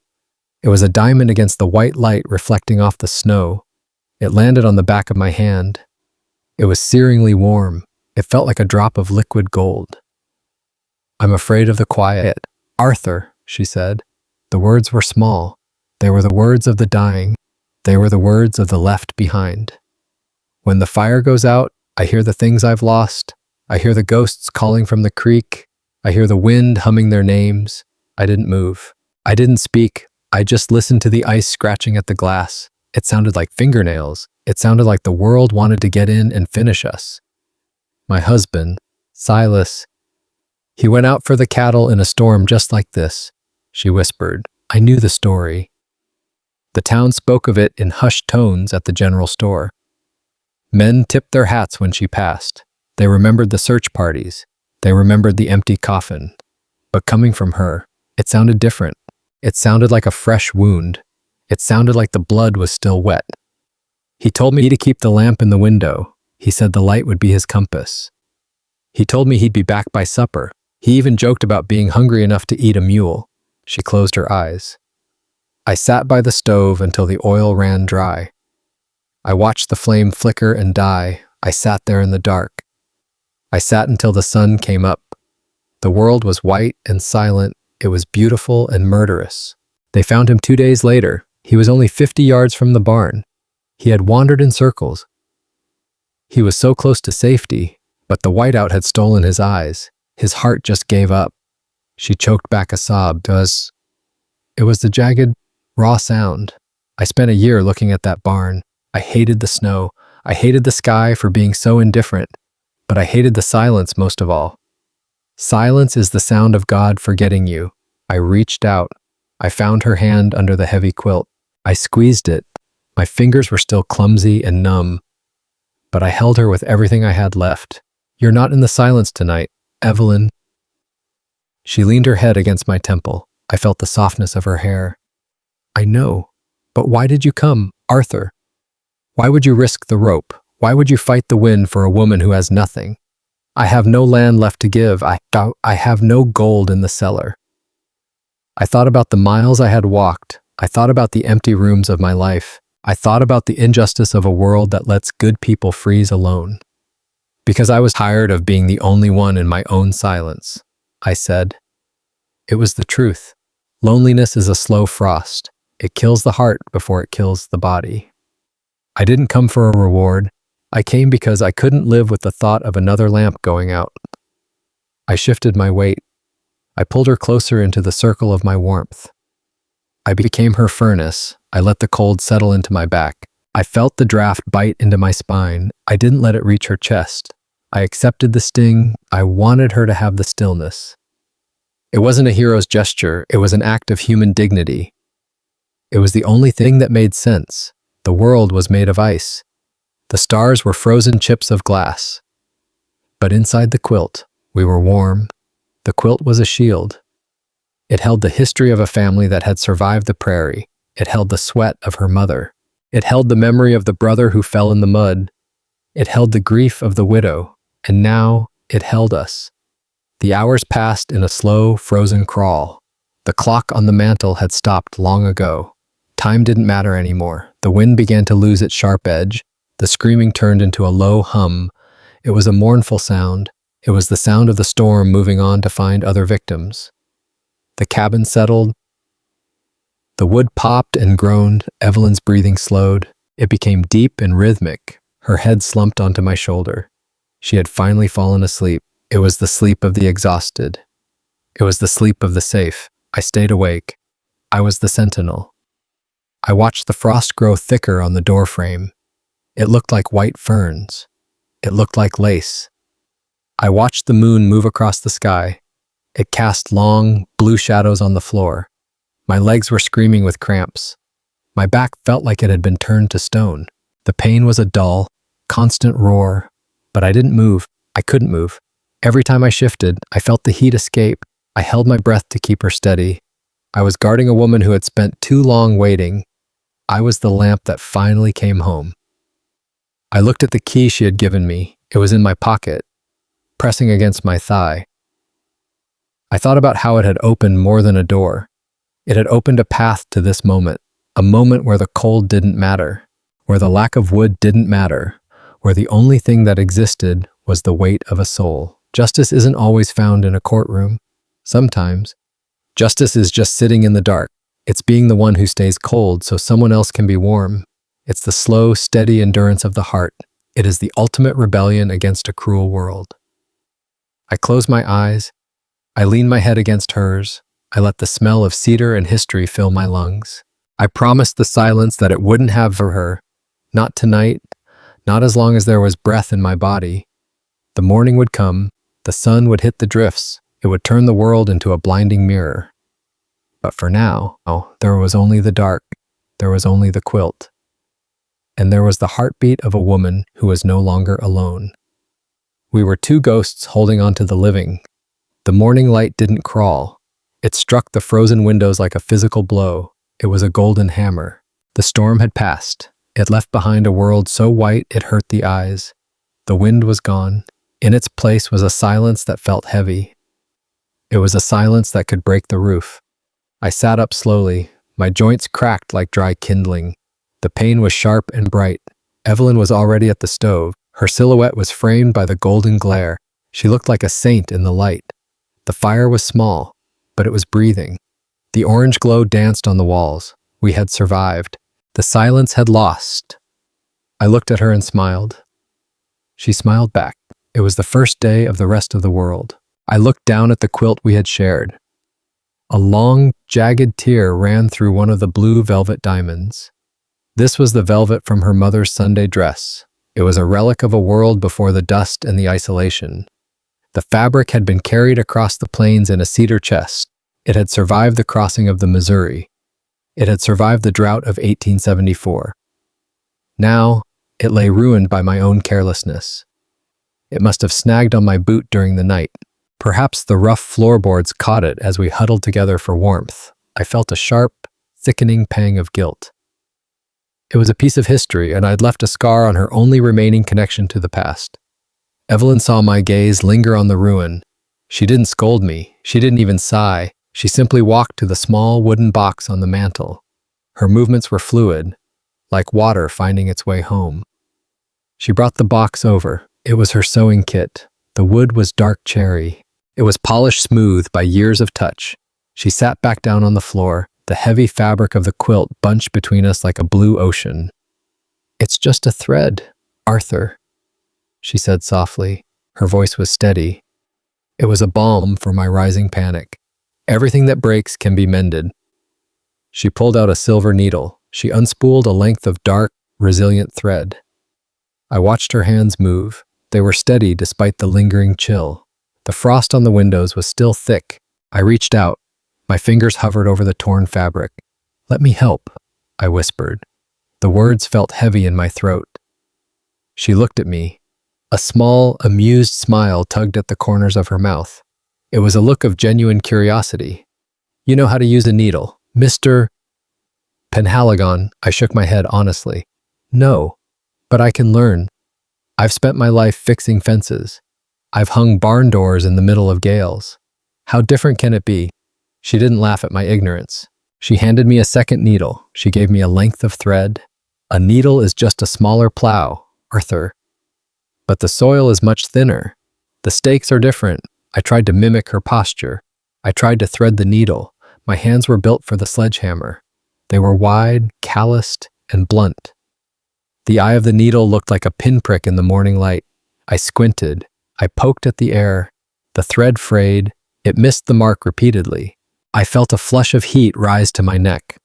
[SPEAKER 1] It was a diamond against the white light reflecting off the snow. It landed on the back of my hand. It was searingly warm. It felt like a drop of liquid gold. "I'm afraid of the quiet." "Arthur," she said. The words were small. They were the words of the dying. They were the words of the left behind. "When the fire goes out, I hear the things I've lost. I hear the ghosts calling from the creek. I hear the wind humming their names." I didn't move. I didn't speak. I just listened to the ice scratching at the glass. It sounded like fingernails. It sounded like the world wanted to get in and finish us. "My husband, Silas, he went out for the cattle in a storm just like this," she whispered. I knew the story. The town spoke of it in hushed tones at the general store. Men tipped their hats when she passed. They remembered the search parties. They remembered the empty coffin. But coming from her, it sounded different. It sounded like a fresh wound. It sounded like the blood was still wet. He told me to keep the lamp in the window. He said the light would be his compass. He told me he'd be back by supper. He even joked about being hungry enough to eat a mule. She closed her eyes. I sat by the stove until the oil ran dry. I watched the flame flicker and die. I sat there in the dark. I sat until the sun came up. The world was white and silent. It was beautiful and murderous. They found him 2 days later. He was only 50 yards from the barn. He had wandered in circles. He was so close to safety, but the whiteout had stolen his eyes. His heart just gave up. She choked back a sob. It was the jagged, raw sound. I spent a year looking at that barn. I hated the snow. I hated the sky for being so indifferent. But I hated the silence most of all. Silence is the sound of God forgetting you. I reached out. I found her hand under the heavy quilt. I squeezed it. My fingers were still clumsy and numb, but I held her with everything I had left. You're not in the silence tonight, Evelyn. She leaned her head against my temple. I felt the softness of her hair. I know, but why did you come, Arthur? Why would you risk the rope? Why would you fight the wind for a woman who has nothing? I have no land left to give. I have no gold in the cellar. I thought about the miles I had walked. I thought about the empty rooms of my life. I thought about the injustice of a world that lets good people freeze alone. Because I was tired of being the only one in my own silence, I said. It was the truth. Loneliness is a slow frost. It kills the heart before it kills the body. I didn't come for a reward. I came because I couldn't live with the thought of another lamp going out. I shifted my weight. I pulled her closer into the circle of my warmth. I became her furnace. I let the cold settle into my back. I felt the draft bite into my spine. I didn't let it reach her chest. I accepted the sting. I wanted her to have the stillness. It wasn't a hero's gesture. It was an act of human dignity. It was the only thing that made sense. The world was made of ice. The stars were frozen chips of glass. But inside the quilt, we were warm. The quilt was a shield. It held the history of a family that had survived the prairie. It held the sweat of her mother. It held the memory of the brother who fell in the mud. It held the grief of the widow. And now it held us. The hours passed in a slow, frozen crawl. The clock on the mantel had stopped long ago. Time didn't matter anymore. The wind began to lose its sharp edge. The screaming turned into a low hum. It was a mournful sound. It was the sound of the storm moving on to find other victims. The cabin settled. The wood popped and groaned. Evelyn's breathing slowed. It became deep and rhythmic. Her head slumped onto my shoulder. She had finally fallen asleep. It was the sleep of the exhausted. It was the sleep of the safe. I stayed awake. I was the sentinel. I watched the frost grow thicker on the doorframe. It looked like white ferns. It looked like lace. I watched the moon move across the sky. It cast long, blue shadows on the floor. My legs were screaming with cramps. My back felt like it had been turned to stone. The pain was a dull, constant roar, but I didn't move. I couldn't move. Every time I shifted, I felt the heat escape. I held my breath to keep her steady. I was guarding a woman who had spent too long waiting. I was the lamp that finally came home. I looked at the key she had given me. It was in my pocket, pressing against my thigh. I thought about how it had opened more than a door. It had opened a path to this moment, a moment where the cold didn't matter, where the lack of wood didn't matter, where the only thing that existed was the weight of a soul. Justice isn't always found in a courtroom. Sometimes, justice is just sitting in the dark. It's being the one who stays cold so someone else can be warm. It's the slow, steady endurance of the heart. It is the ultimate rebellion against a cruel world. I closed my eyes. I leaned my head against hers. I let the smell of cedar and history fill my lungs. I promised the silence that it wouldn't have for her. Not tonight, not as long as there was breath in my body. The morning would come. The sun would hit the drifts. It would turn the world into a blinding mirror. But for now, there was only the dark. There was only the quilt. And there was the heartbeat of a woman who was no longer alone. We were two ghosts holding on to the living. The morning light didn't crawl. It struck the frozen windows like a physical blow. It was a golden hammer. The storm had passed. It left behind a world so white it hurt the eyes. The wind was gone. In its place was a silence that felt heavy. It was a silence that could break the roof. I sat up slowly. My joints cracked like dry kindling. The pain was sharp and bright. Evelyn was already at the stove. Her silhouette was framed by the golden glare. She looked like a saint in the light. The fire was small, but it was breathing. The orange glow danced on the walls. We had survived. The silence had lost. I looked at her and smiled. She smiled back. It was the first day of the rest of the world. I looked down at the quilt we had shared. A long, jagged tear ran through one of the blue velvet diamonds. This was the velvet from her mother's Sunday dress. It was a relic of a world before the dust and the isolation. The fabric had been carried across the plains in a cedar chest. It had survived the crossing of the Missouri. It had survived the drought of 1874. Now, it lay ruined by my own carelessness. It must have snagged on my boot during the night. Perhaps the rough floorboards caught it as we huddled together for warmth. I felt a sharp, sickening pang of guilt. It was a piece of history, and I'd left a scar on her only remaining connection to the past. Evelyn saw my gaze linger on the ruin. She didn't scold me. She didn't even sigh. She simply walked to the small wooden box on the mantel. Her movements were fluid, like water finding its way home. She brought the box over. It was her sewing kit. The wood was dark cherry. It was polished smooth by years of touch. She sat back down on the floor, the heavy fabric of the quilt bunched between us like a blue ocean. "It's just a thread, Arthur," she said softly. Her voice was steady. It was a balm for my rising panic. Everything that breaks can be mended. She pulled out a silver needle. She unspooled a length of dark, resilient thread. I watched her hands move. They were steady despite the lingering chill. The frost on the windows was still thick. I reached out. My fingers hovered over the torn fabric. "Let me help," I whispered. The words felt heavy in my throat. She looked at me. A small, amused smile tugged at the corners of her mouth. It was a look of genuine curiosity. "You know how to use a needle, Mr. Penhaligon?" I shook my head honestly. "No, but I can learn. I've spent my life fixing fences. I've hung barn doors in the middle of gales. How different can it be?" She didn't laugh at my ignorance. She handed me a second needle. She gave me a length of thread. "A needle is just a smaller plow, Arthur. But the soil is much thinner. The stakes are different." I tried to mimic her posture. I tried to thread the needle. My hands were built for the sledgehammer. They were wide, calloused, and blunt. The eye of the needle looked like a pinprick in the morning light. I squinted. I poked at the air. The thread frayed. It missed the mark repeatedly. I felt a flush of heat rise to my neck.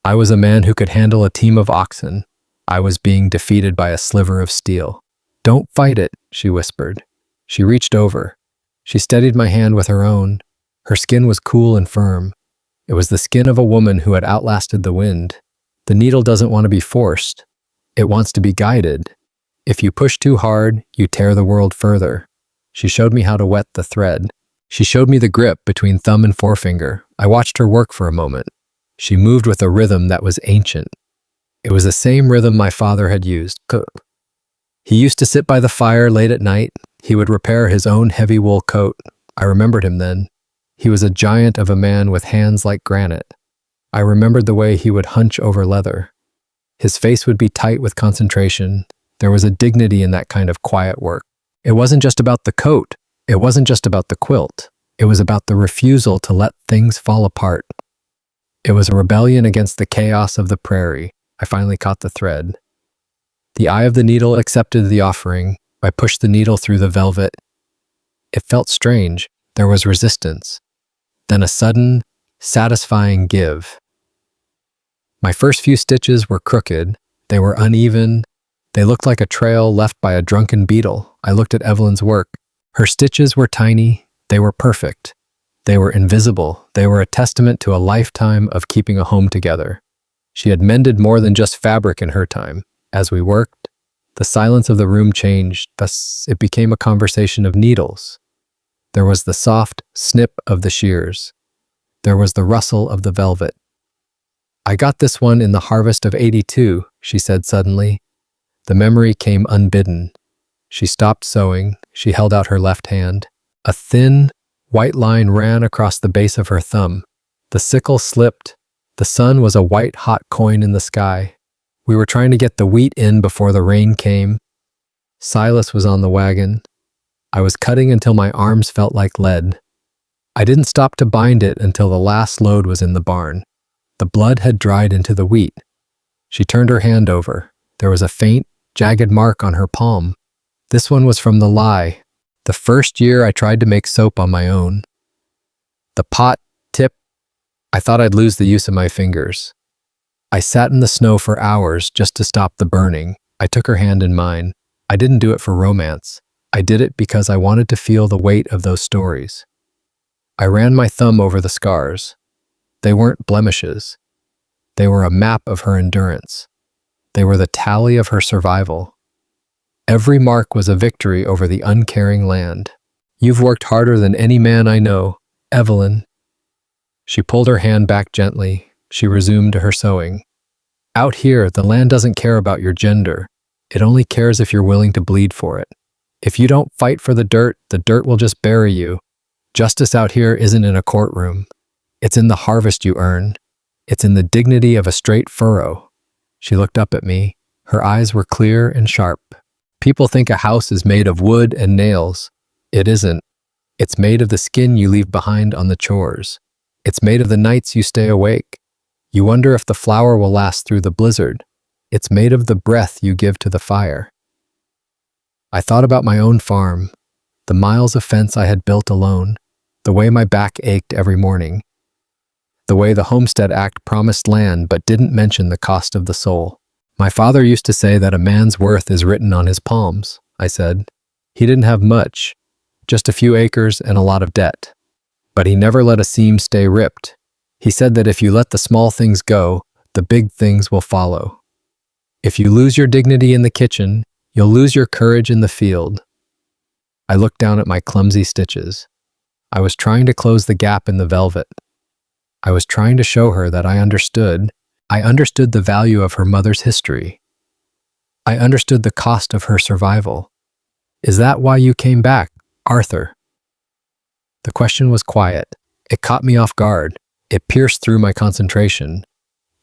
[SPEAKER 1] I was a man who could handle a team of oxen. I was being defeated by a sliver of steel. "Don't fight it," she whispered. She reached over. She steadied my hand with her own. Her skin was cool and firm. It was the skin of a woman who had outlasted the wind. The needle doesn't want to be forced. It wants to be guided. If you push too hard, you tear the world further. She showed me how to wet the thread. She showed me the grip between thumb and forefinger. I watched her work for a moment. She moved with a rhythm that was ancient. It was the same rhythm my father had used. He used to sit by the fire late at night. He would repair his own heavy wool coat. I remembered him then. He was a giant of a man with hands like granite. I remembered the way he would hunch over leather. His face would be tight with concentration. There was a dignity in that kind of quiet work. It wasn't just about the coat. It wasn't just about the quilt. It was about the refusal to let things fall apart. It was a rebellion against the chaos of the prairie. I finally caught the thread. The eye of the needle accepted the offering. I pushed the needle through the velvet. It felt strange. There was resistance. Then a sudden, satisfying give. My first few stitches were crooked. They were uneven. They looked like a trail left by a drunken beetle. I looked at Evelyn's work. Her stitches were tiny. They were perfect. They were invisible. They were a testament to a lifetime of keeping a home together. She had mended more than just fabric in her time. As we worked, the silence of the room changed. Thus, it became a conversation of needles. There was the soft snip of the shears. There was the rustle of the velvet. "I got this one in the harvest of '82, she said suddenly. The memory came unbidden. She stopped sewing. She held out her left hand. A thin, white line ran across the base of her thumb. The sickle slipped. The sun was a white, hot coin in the sky. We were trying to get the wheat in before the rain came. Silas was on the wagon. I was cutting until my arms felt like lead. I didn't stop to bind it until the last load was in the barn. The blood had dried into the wheat. She turned her hand over. There was a faint, jagged mark on her palm. This one was from the lye. The first year I tried to make soap on my own. The pot tip. I thought I'd lose the use of my fingers. I sat in the snow for hours just to stop the burning. I took her hand in mine. I didn't do it for romance. I did it because I wanted to feel the weight of those stories. I ran my thumb over the scars. They weren't blemishes. They were a map of her endurance. They were the tally of her survival. Every mark was a victory over the uncaring land. You've worked harder than any man I know, Evelyn. She pulled her hand back gently. She resumed her sewing. Out here, the land doesn't care about your gender. It only cares if you're willing to bleed for it. If you don't fight for the dirt will just bury you. Justice out here isn't in a courtroom. It's in the harvest you earn. It's in the dignity of a straight furrow. She looked up at me. Her eyes were clear and sharp. People think a house is made of wood and nails. It isn't. It's made of the skin you leave behind on the chores. It's made of the nights you stay awake. You wonder if the flower will last through the blizzard. It's made of the breath you give to the fire. I thought about my own farm, the miles of fence I had built alone, the way my back ached every morning, the way the Homestead Act promised land but didn't mention the cost of the soul. My father used to say that a man's worth is written on his palms, I said. He didn't have much, just a few acres and a lot of debt. But he never let a seam stay ripped. He said that if you let the small things go, the big things will follow. If you lose your dignity in the kitchen, you'll lose your courage in the field. I looked down at my clumsy stitches. I was trying to close the gap in the velvet. I was trying to show her that I understood. I understood the value of her mother's history. I understood the cost of her survival. Is that why you came back, Arthur? The question was quiet. It caught me off guard. It pierced through my concentration.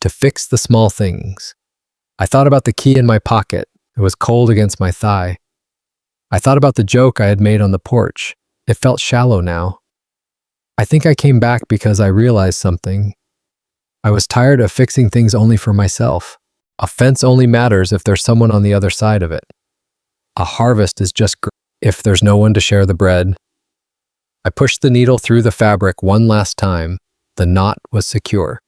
[SPEAKER 1] To fix the small things. I thought about the key in my pocket. It was cold against my thigh. I thought about the joke I had made on the porch. It felt shallow now. I think I came back because I realized something. I was tired of fixing things only for myself. A fence only matters if there's someone on the other side of it. A harvest is just if there's no one to share the bread. I pushed the needle through the fabric one last time. The knot was secure.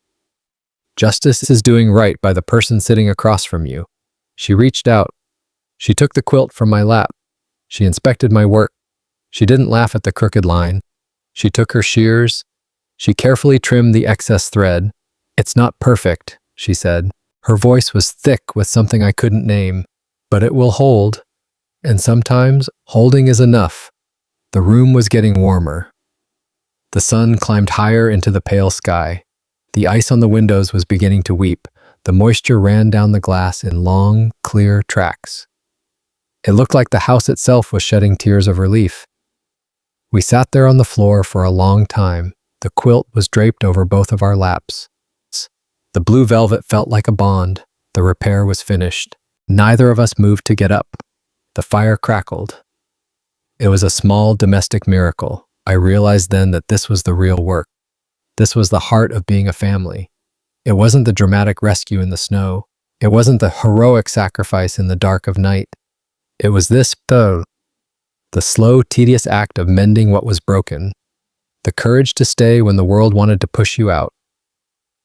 [SPEAKER 1] Justice is doing right by the person sitting across from you. She reached out. She took the quilt from my lap. She inspected my work. She didn't laugh at the crooked line. She took her shears. She carefully trimmed the excess thread. It's not perfect, she said. Her voice was thick with something I couldn't name, but it will hold. And sometimes, holding is enough. The room was getting warmer. The sun climbed higher into the pale sky. The ice on the windows was beginning to weep. The moisture ran down the glass in long, clear tracks. It looked like the house itself was shedding tears of relief. We sat there on the floor for a long time. The quilt was draped over both of our laps. The blue velvet felt like a bond. The repair was finished. Neither of us moved to get up. The fire crackled. It was a small domestic miracle. I realized then that this was the real work. This was the heart of being a family. It wasn't the dramatic rescue in the snow. It wasn't the heroic sacrifice in the dark of night. It was this, the slow, tedious act of mending what was broken. The courage to stay when the world wanted to push you out.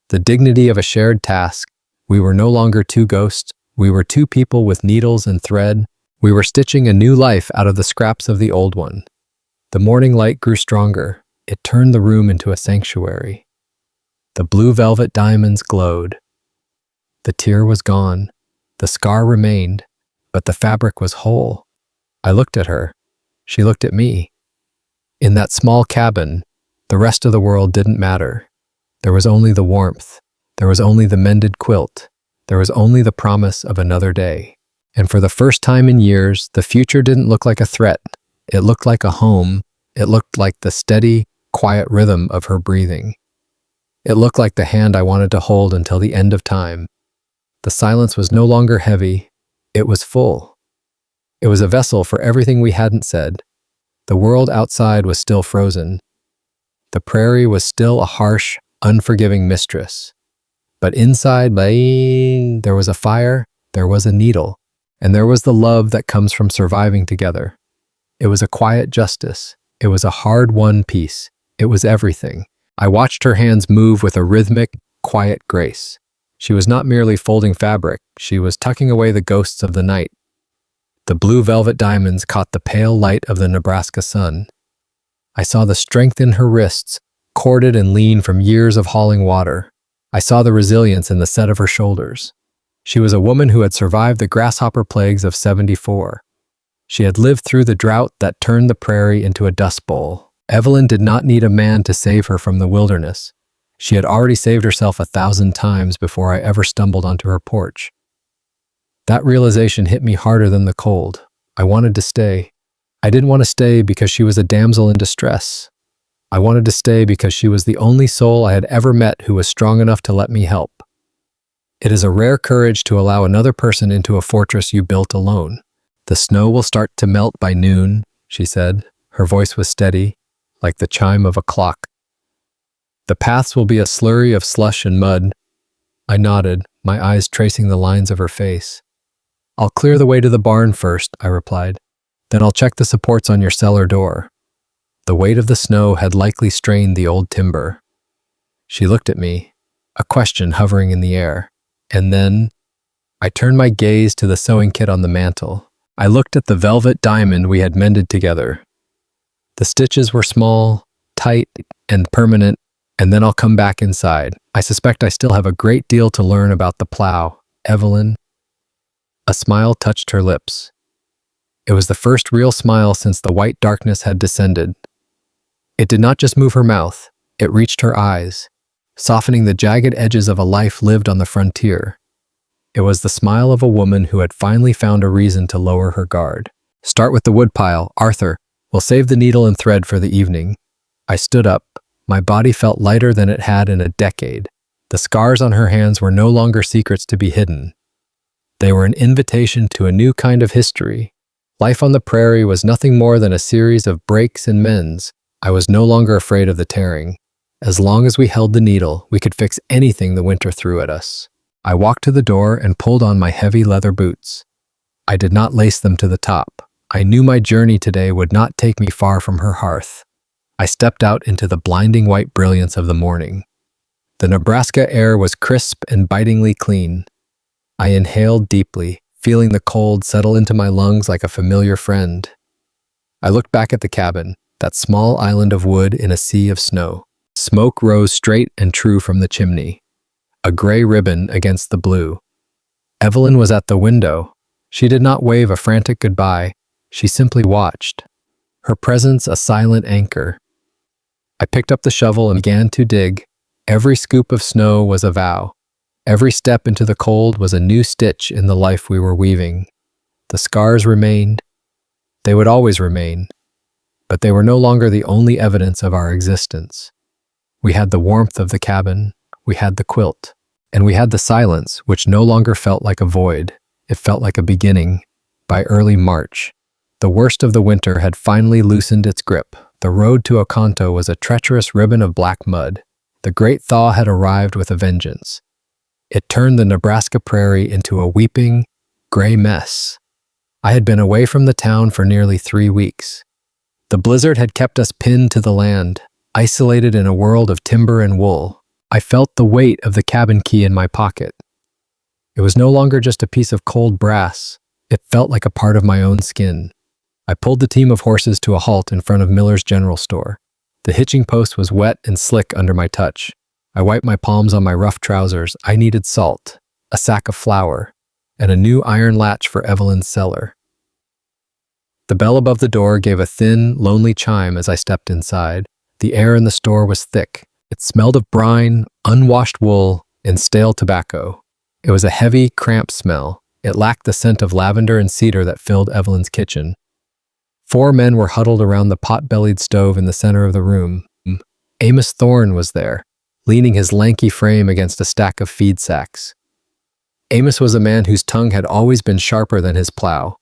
[SPEAKER 1] The dignity of a shared task. We were no longer two ghosts. We were two people with needles and thread. We were stitching a new life out of the scraps of the old one. The morning light grew stronger. It turned the room into a sanctuary. The blue velvet diamonds glowed. The tear was gone. The scar remained, but the fabric was whole. I looked at her. She looked at me. In that small cabin, the rest of the world didn't matter. There was only the warmth. There was only the mended quilt. There was only the promise of another day. And for the first time in years, the future didn't look like a threat. It looked like a home. It looked like the steady, quiet rhythm of her breathing. It looked like the hand I wanted to hold until the end of time. The silence was no longer heavy. It was full. It was a vessel for everything we hadn't said. The world outside was still frozen. The prairie was still a harsh, unforgiving mistress. But inside, there was a fire, there was a needle, and there was the love that comes from surviving together. It was a quiet justice. It was a hard-won peace. It was everything. I watched her hands move with a rhythmic, quiet grace. She was not merely folding fabric, she was tucking away the ghosts of the night. The blue velvet diamonds caught the pale light of the Nebraska sun. I saw the strength in her wrists, corded and lean from years of hauling water. I saw the resilience in the set of her shoulders. She was a woman who had survived the grasshopper plagues of '74. She had lived through the drought that turned the prairie into a dust bowl. Evelyn did not need a man to save her from the wilderness. She had already saved herself 1,000 times before I ever stumbled onto her porch. That realization hit me harder than the cold. I wanted to stay. I didn't want to stay because she was a damsel in distress. I wanted to stay because she was the only soul I had ever met who was strong enough to let me help. It is a rare courage to allow another person into a fortress you built alone. The snow will start to melt by noon, she said. Her voice was steady, like the chime of a clock. The paths will be a slurry of slush and mud. I nodded, my eyes tracing the lines of her face. I'll clear the way to the barn first, I replied. Then I'll check the supports on your cellar door. The weight of the snow had likely strained the old timber. She looked at me, a question hovering in the air. And then, I turned my gaze to the sewing kit on the mantel. I looked at the velvet diamond we had mended together. The stitches were small, tight, and permanent, and then I'll come back inside. I suspect I still have a great deal to learn about the plow, Evelyn. A smile touched her lips. It was the first real smile since the white darkness had descended. It did not just move her mouth, it reached her eyes, softening the jagged edges of a life lived on the frontier. It was the smile of a woman who had finally found a reason to lower her guard. Start with the woodpile, Arthur. We'll save the needle and thread for the evening. I stood up. My body felt lighter than it had in a decade. The scars on her hands were no longer secrets to be hidden. They were an invitation to a new kind of history. Life on the prairie was nothing more than a series of breaks and mends. I was no longer afraid of the tearing. As long as we held the needle, we could fix anything the winter threw at us. I walked to the door and pulled on my heavy leather boots. I did not lace them to the top. I knew my journey today would not take me far from her hearth. I stepped out into the blinding white brilliance of the morning. The Nebraska air was crisp and bitingly clean. I inhaled deeply, feeling the cold settle into my lungs like a familiar friend. I looked back at the cabin, that small island of wood in a sea of snow. Smoke rose straight and true from the chimney, a gray ribbon against the blue. Evelyn was at the window. She did not wave a frantic goodbye. She simply watched, her presence a silent anchor. I picked up the shovel and began to dig. Every scoop of snow was a vow. Every step into the cold was a new stitch in the life we were weaving. The scars remained. They would always remain. But they were no longer the only evidence of our existence. We had the warmth of the cabin, we had the quilt, and we had the silence, which no longer felt like a void. It felt like a beginning. By early March, the worst of the winter had finally loosened its grip. The road to Oconto was a treacherous ribbon of black mud. The great thaw had arrived with a vengeance. It turned the Nebraska prairie into a weeping, gray mess. I had been away from the town for nearly 3 weeks. The blizzard had kept us pinned to the land, isolated in a world of timber and wool. I felt the weight of the cabin key in my pocket. It was no longer just a piece of cold brass. It felt like a part of my own skin. I pulled the team of horses to a halt in front of Miller's General Store. The hitching post was wet and slick under my touch. I wiped my palms on my rough trousers. I needed salt, a sack of flour, and a new iron latch for Evelyn's cellar. The bell above the door gave a thin, lonely chime as I stepped inside. The air in the store was thick. It smelled of brine, unwashed wool, and stale tobacco. It was a heavy, cramped smell. It lacked the scent of lavender and cedar that filled Evelyn's kitchen. 4 men were huddled around the pot-bellied stove in the center of the room. Amos Thorne was there, leaning his lanky frame against a stack of feed sacks. Amos was a man whose tongue had always been sharper than his plow.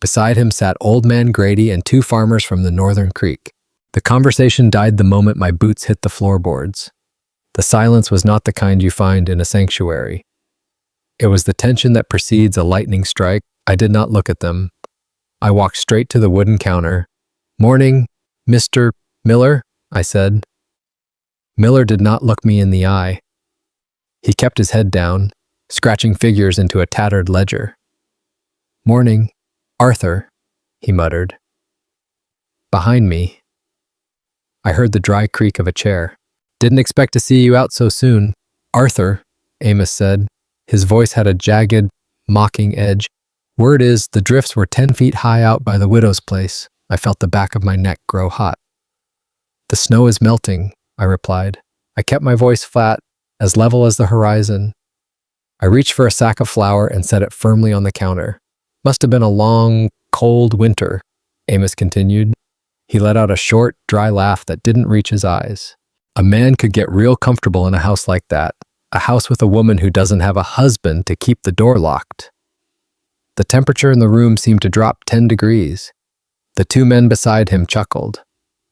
[SPEAKER 1] Beside him sat Old Man Grady and 2 farmers from the Northern Creek. The conversation died the moment my boots hit the floorboards. The silence was not the kind you find in a sanctuary. It was the tension that precedes a lightning strike. I did not look at them. I walked straight to the wooden counter. "Morning, Mr. Miller," I said. Miller did not look me in the eye. He kept his head down, scratching figures into a tattered ledger. "Morning, Arthur," he muttered. Behind me, I heard the dry creak of a chair. "Didn't expect to see you out so soon, Arthur," Amos said. His voice had a jagged, mocking edge. "Word is, the drifts were 10 feet high out by the widow's place." I felt the back of my neck grow hot. "The snow is melting," I replied. I kept my voice flat, as level as the horizon. I reached for a sack of flour and set it firmly on the counter. "Must have been a long, cold winter," Amos continued. He let out a short, dry laugh that didn't reach his eyes. "A man could get real comfortable in a house like that. A house with a woman who doesn't have a husband to keep the door locked." The temperature in the room seemed to drop 10 degrees. The two men beside him chuckled.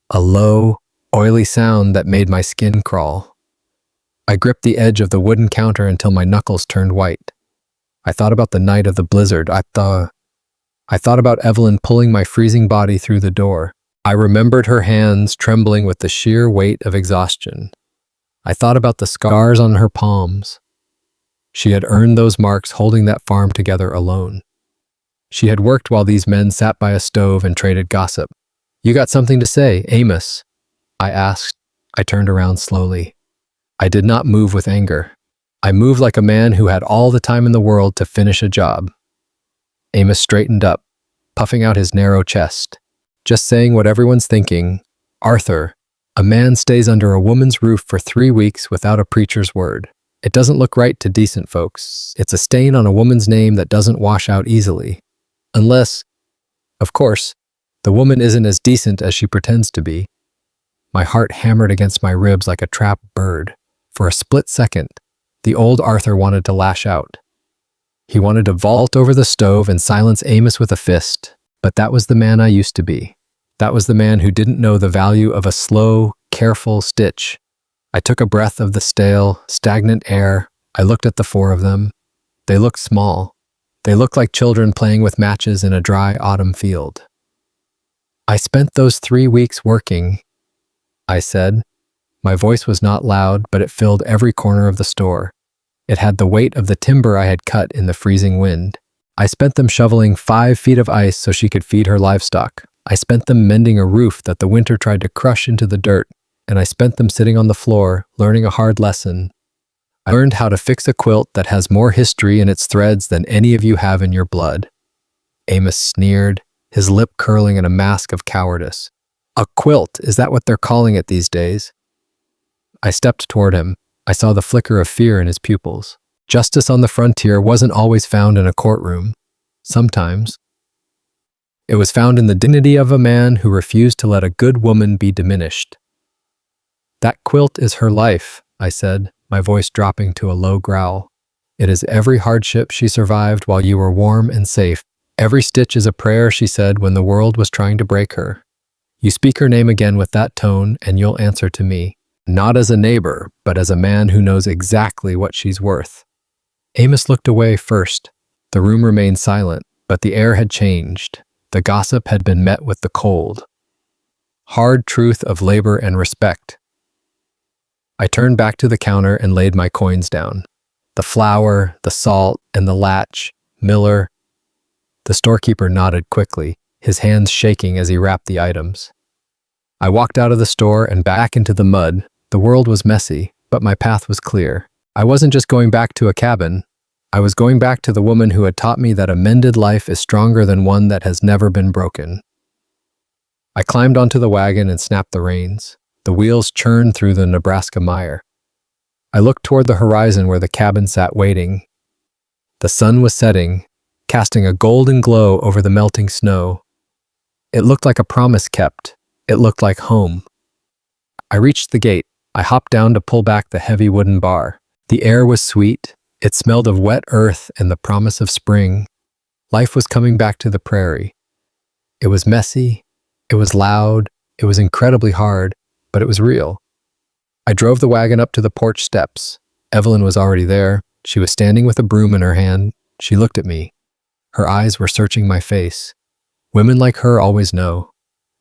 [SPEAKER 1] A low, oily sound that made my skin crawl. I gripped the edge of the wooden counter until my knuckles turned white. I thought about the night of the blizzard. I thought about Evelyn pulling my freezing body through the door. I remembered her hands trembling with the sheer weight of exhaustion. I thought about the scars on her palms. She had earned those marks holding that farm together alone. She had worked while these men sat by a stove and traded gossip. "You got something to say, Amos?" I asked. I turned around slowly. I did not move with anger. I moved like a man who had all the time in the world to finish a job. Amos straightened up, puffing out his narrow chest. "Just saying what everyone's thinking. Arthur, a man stays under a woman's roof for 3 weeks without a preacher's word. It doesn't look right to decent folks. It's a stain on a woman's name that doesn't wash out easily. Unless, of course, the woman isn't as decent as she pretends to be." My heart hammered against my ribs like a trapped bird. For a split second, the old Arthur wanted to lash out. He wanted to vault over the stove and silence Amos with a fist, but that was the man I used to be. That was the man who didn't know the value of a slow, careful stitch. I took a breath of the stale, stagnant air. I looked at the four of them. They looked small. They looked like children playing with matches in a dry autumn field. "I spent those 3 weeks working," I said. My voice was not loud, but it filled every corner of the store. It had the weight of the timber I had cut in the freezing wind. I spent them shoveling 5 feet of ice so she could feed her livestock. I spent them mending a roof that the winter tried to crush into the dirt, and I spent them sitting on the floor, learning a hard lesson. I learned how to fix a quilt that has more history in its threads than any of you have in your blood. Amos sneered, his lip curling in a mask of cowardice. "A quilt, is that what they're calling it these days?" I stepped toward him. I saw the flicker of fear in his pupils. Justice on the frontier wasn't always found in a courtroom. Sometimes it was found in the dignity of a man who refused to let a good woman be diminished. "That quilt is her life," I said, my voice dropping to a low growl. "It is every hardship she survived while you were warm and safe. Every stitch is a prayer she said when the world was trying to break her. You speak her name again with that tone and you'll answer to me. Not as a neighbor, but as a man who knows exactly what she's worth." Amos looked away first. The room remained silent, but the air had changed. The gossip had been met with the cold, hard truth of labor and respect. I turned back to the counter and laid my coins down. The flour, the salt, and the latch. "Miller." The storekeeper nodded quickly, his hands shaking as he wrapped the items. I walked out of the store and back into the mud. The world was messy, but my path was clear. I wasn't just going back to a cabin. I was going back to the woman who had taught me that a mended life is stronger than one that has never been broken. I climbed onto the wagon and snapped the reins. The wheels churned through the Nebraska mire. I looked toward the horizon where the cabin sat waiting. The sun was setting, casting a golden glow over the melting snow. It looked like a promise kept. It looked like home. I reached the gate. I hopped down to pull back the heavy wooden bar. The air was sweet. It smelled of wet earth and the promise of spring. Life was coming back to the prairie. It was messy. It was loud. It was incredibly hard, but it was real. I drove the wagon up to the porch steps. Evelyn was already there. She was standing with a broom in her hand. She looked at me. Her eyes were searching my face. Women like her always know.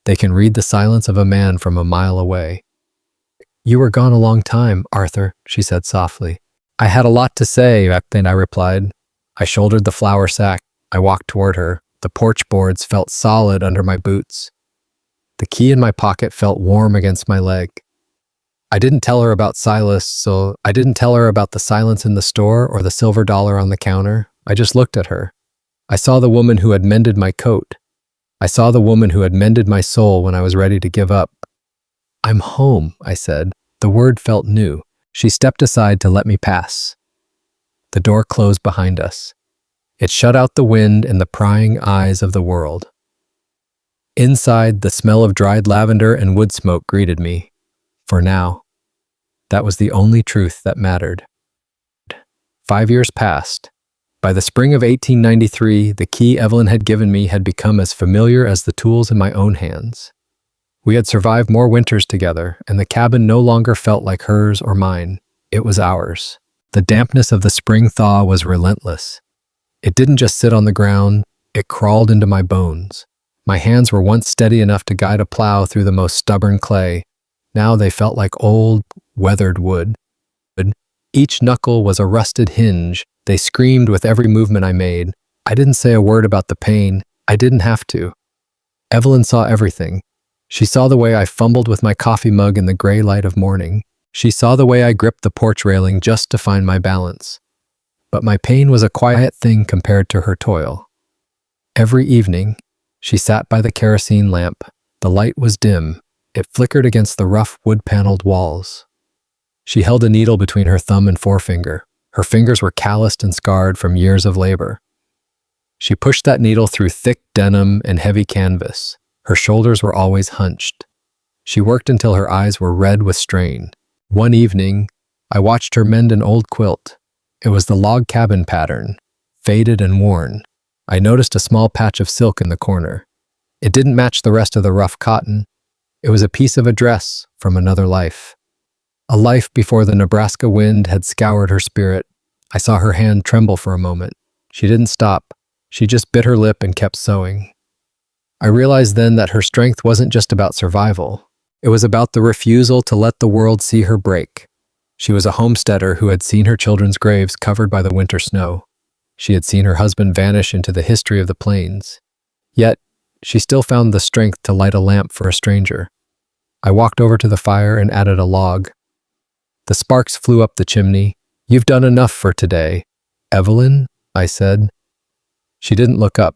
[SPEAKER 1] They can read the silence of a man from a mile away. "You were gone a long time, Arthur," she said softly. I had a lot to say, I replied. I shouldered the flour sack. I walked toward her. The porch boards felt solid under my boots. The key in my pocket felt warm against my leg. I didn't tell her about Silas, so I didn't tell her about the silence in the store or the silver dollar on the counter. I just looked at her. I saw the woman who had mended my coat. I saw the woman who had mended my soul when I was ready to give up. I'm home, I said. The word felt new. She stepped aside to let me pass. The door closed behind us. It shut out the wind and the prying eyes of the world. Inside, the smell of dried lavender and wood smoke greeted me. For now, that was the only truth that mattered. 5 years passed. By the spring of 1893, the key Evelyn had given me had become as familiar as the tools in my own hands. We had survived more winters together, and the cabin no longer felt like hers or mine. It was ours. The dampness of the spring thaw was relentless. It didn't just sit on the ground, it crawled into my bones. My hands were once steady enough to guide a plow through the most stubborn clay. Now they felt like old, weathered wood. Each knuckle was a rusted hinge. They screamed with every movement I made. I didn't say a word about the pain. I didn't have to. Evelyn saw everything. She saw the way I fumbled with my coffee mug in the gray light of morning. She saw the way I gripped the porch railing just to find my balance. But my pain was a quiet thing compared to her toil. Every evening, she sat by the kerosene lamp. The light was dim. It flickered against the rough wood-paneled walls. She held a needle between her thumb and forefinger. Her fingers were calloused and scarred from years of labor. She pushed that needle through thick denim and heavy canvas. Her shoulders were always hunched. She worked until her eyes were red with strain. One evening, I watched her mend an old quilt. It was the log cabin pattern, faded and worn. I noticed a small patch of silk in the corner. It didn't match the rest of the rough cotton. It was a piece of a dress from another life. A life before the Nebraska wind had scoured her spirit. I saw her hand tremble for a moment. She didn't stop. She just bit her lip and kept sewing. I realized then that her strength wasn't just about survival. It was about the refusal to let the world see her break. She was a homesteader who had seen her children's graves covered by the winter snow. She had seen her husband vanish into the history of the plains. Yet, she still found the strength to light a lamp for a stranger. I walked over to the fire and added a log. The sparks flew up the chimney. "You've done enough for today." "Evelyn?" I said. She didn't look up.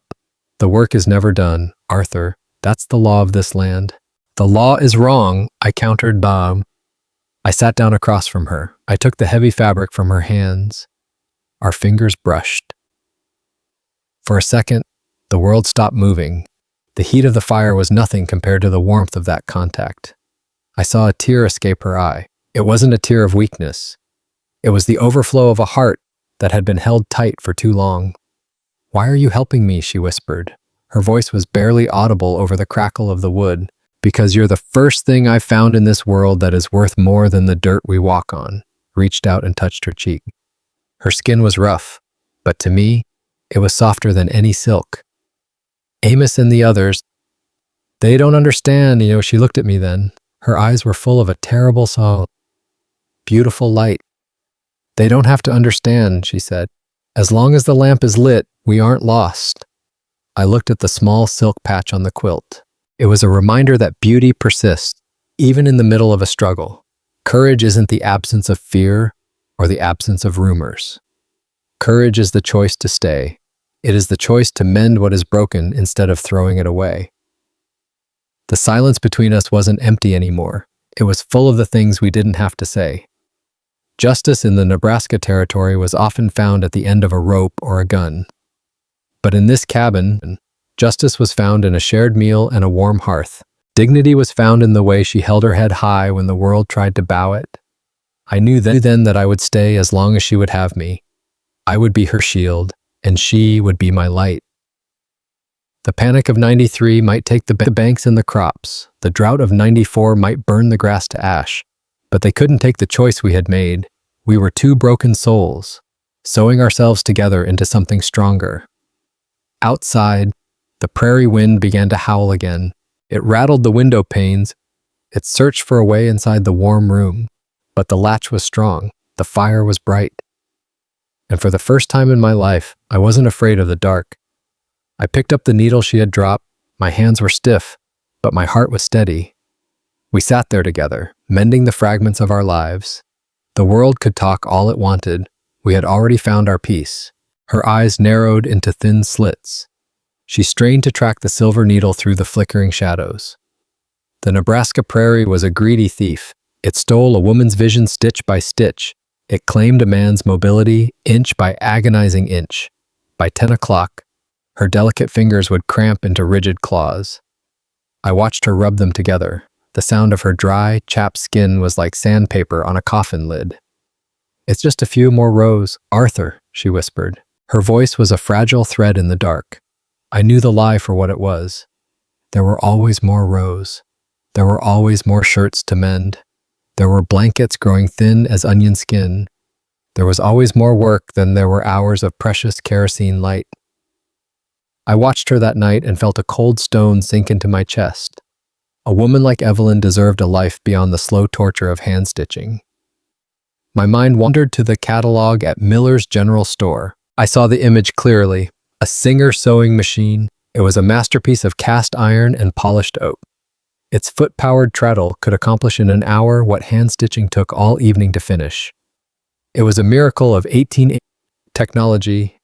[SPEAKER 1] "The work is never done, Arthur. That's the law of this land." "The law is wrong," I countered. "Bob." I sat down across from her. I took the heavy fabric from her hands. Our fingers brushed. For a second, the world stopped moving. The heat of the fire was nothing compared to the warmth of that contact. I saw a tear escape her eye. It wasn't a tear of weakness. It was the overflow of a heart that had been held tight for too long. "Why are you helping me?" she whispered. Her voice was barely audible over the crackle of the wood. "Because you're the first thing I've found in this world that is worth more than the dirt we walk on." Reached out and touched her cheek. Her skin was rough, but to me, it was softer than any silk. "Amos and the others, they don't understand," she looked at me then. Her eyes were full of a terrible sorrow. Beautiful light. "They don't have to understand," she said. "As long as the lamp is lit, we aren't lost." I looked at the small silk patch on the quilt. It was a reminder that beauty persists, even in the middle of a struggle. Courage isn't the absence of fear or the absence of rumors. Courage is the choice to stay. It is the choice to mend what is broken instead of throwing it away. The silence between us wasn't empty anymore. It was full of the things we didn't have to say. Justice in the Nebraska territory was often found at the end of a rope or a gun. But in this cabin, justice was found in a shared meal and a warm hearth. Dignity was found in the way she held her head high when the world tried to bow it. I knew then that I would stay as long as she would have me. I would be her shield, and she would be my light. The panic of '93 might take the banks and the crops. The drought of '94 might burn the grass to ash. But they couldn't take the choice we had made. We were two broken souls, sewing ourselves together into something stronger. Outside, the prairie wind began to howl again. It rattled the window panes. It searched for a way inside the warm room. But the latch was strong. The fire was bright. and for the first time in my life, I wasn't afraid of the dark. I picked up the needle she had dropped. My hands were stiff, but my heart was steady. We sat there together, mending the fragments of our lives. The world could talk all it wanted. We had already found our peace. Her eyes narrowed into thin slits. She strained to track the silver needle through the flickering shadows. The Nebraska prairie was a greedy thief. It stole a woman's vision stitch by stitch. It claimed a man's mobility inch by agonizing inch. By 10 o'clock, her delicate fingers would cramp into rigid claws. I watched her rub them together. The sound of her dry, chapped skin was like sandpaper on a coffin lid. "It's just a few more rows, Arthur," she whispered. Her voice was a fragile thread in the dark. I knew the lie for what it was. There were always more rows. There were always more shirts to mend. There were blankets growing thin as onion skin. There was always more work than there were hours of precious kerosene light. I watched her that night and felt a cold stone sink into my chest. A woman like Evelyn deserved a life beyond the slow torture of hand-stitching. My mind wandered to the catalog at Miller's General Store. I saw the image clearly. A Singer sewing machine. It was a masterpiece of cast iron and polished oak. Its foot-powered treadle could accomplish in an hour what hand-stitching took all evening to finish. It was a miracle of 1880 technology.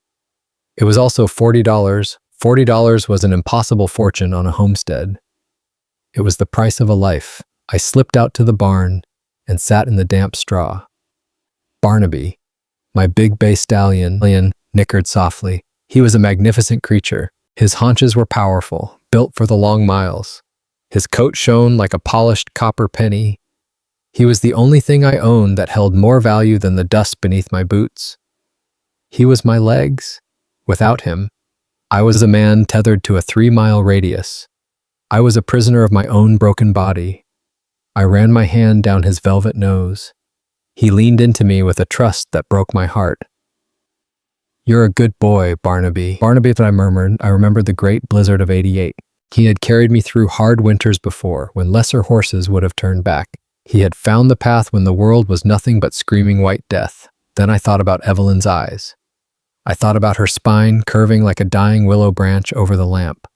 [SPEAKER 1] It was also $40. $40 was an impossible fortune on a homestead. It was the price of a life. I slipped out to the barn and sat in the damp straw. Barnaby, my big bay stallion, nickered softly. He was a magnificent creature. His haunches were powerful, built for the long miles. His coat shone like a polished copper penny. He was the only thing I owned that held more value than the dust beneath my boots. He was my legs. Without him, I was a man tethered to a 3-mile radius. I was a prisoner of my own broken body. I ran my hand down his velvet nose. He leaned into me with a trust that broke my heart. "You're a good boy, Barnaby." "Barnaby," I murmured. I remembered the great blizzard of '88. He had carried me through hard winters before, when lesser horses would have turned back. He had found the path when the world was nothing but screaming white death. Then I thought about Evelyn's eyes. I thought about her spine curving like a dying willow branch over the lamp.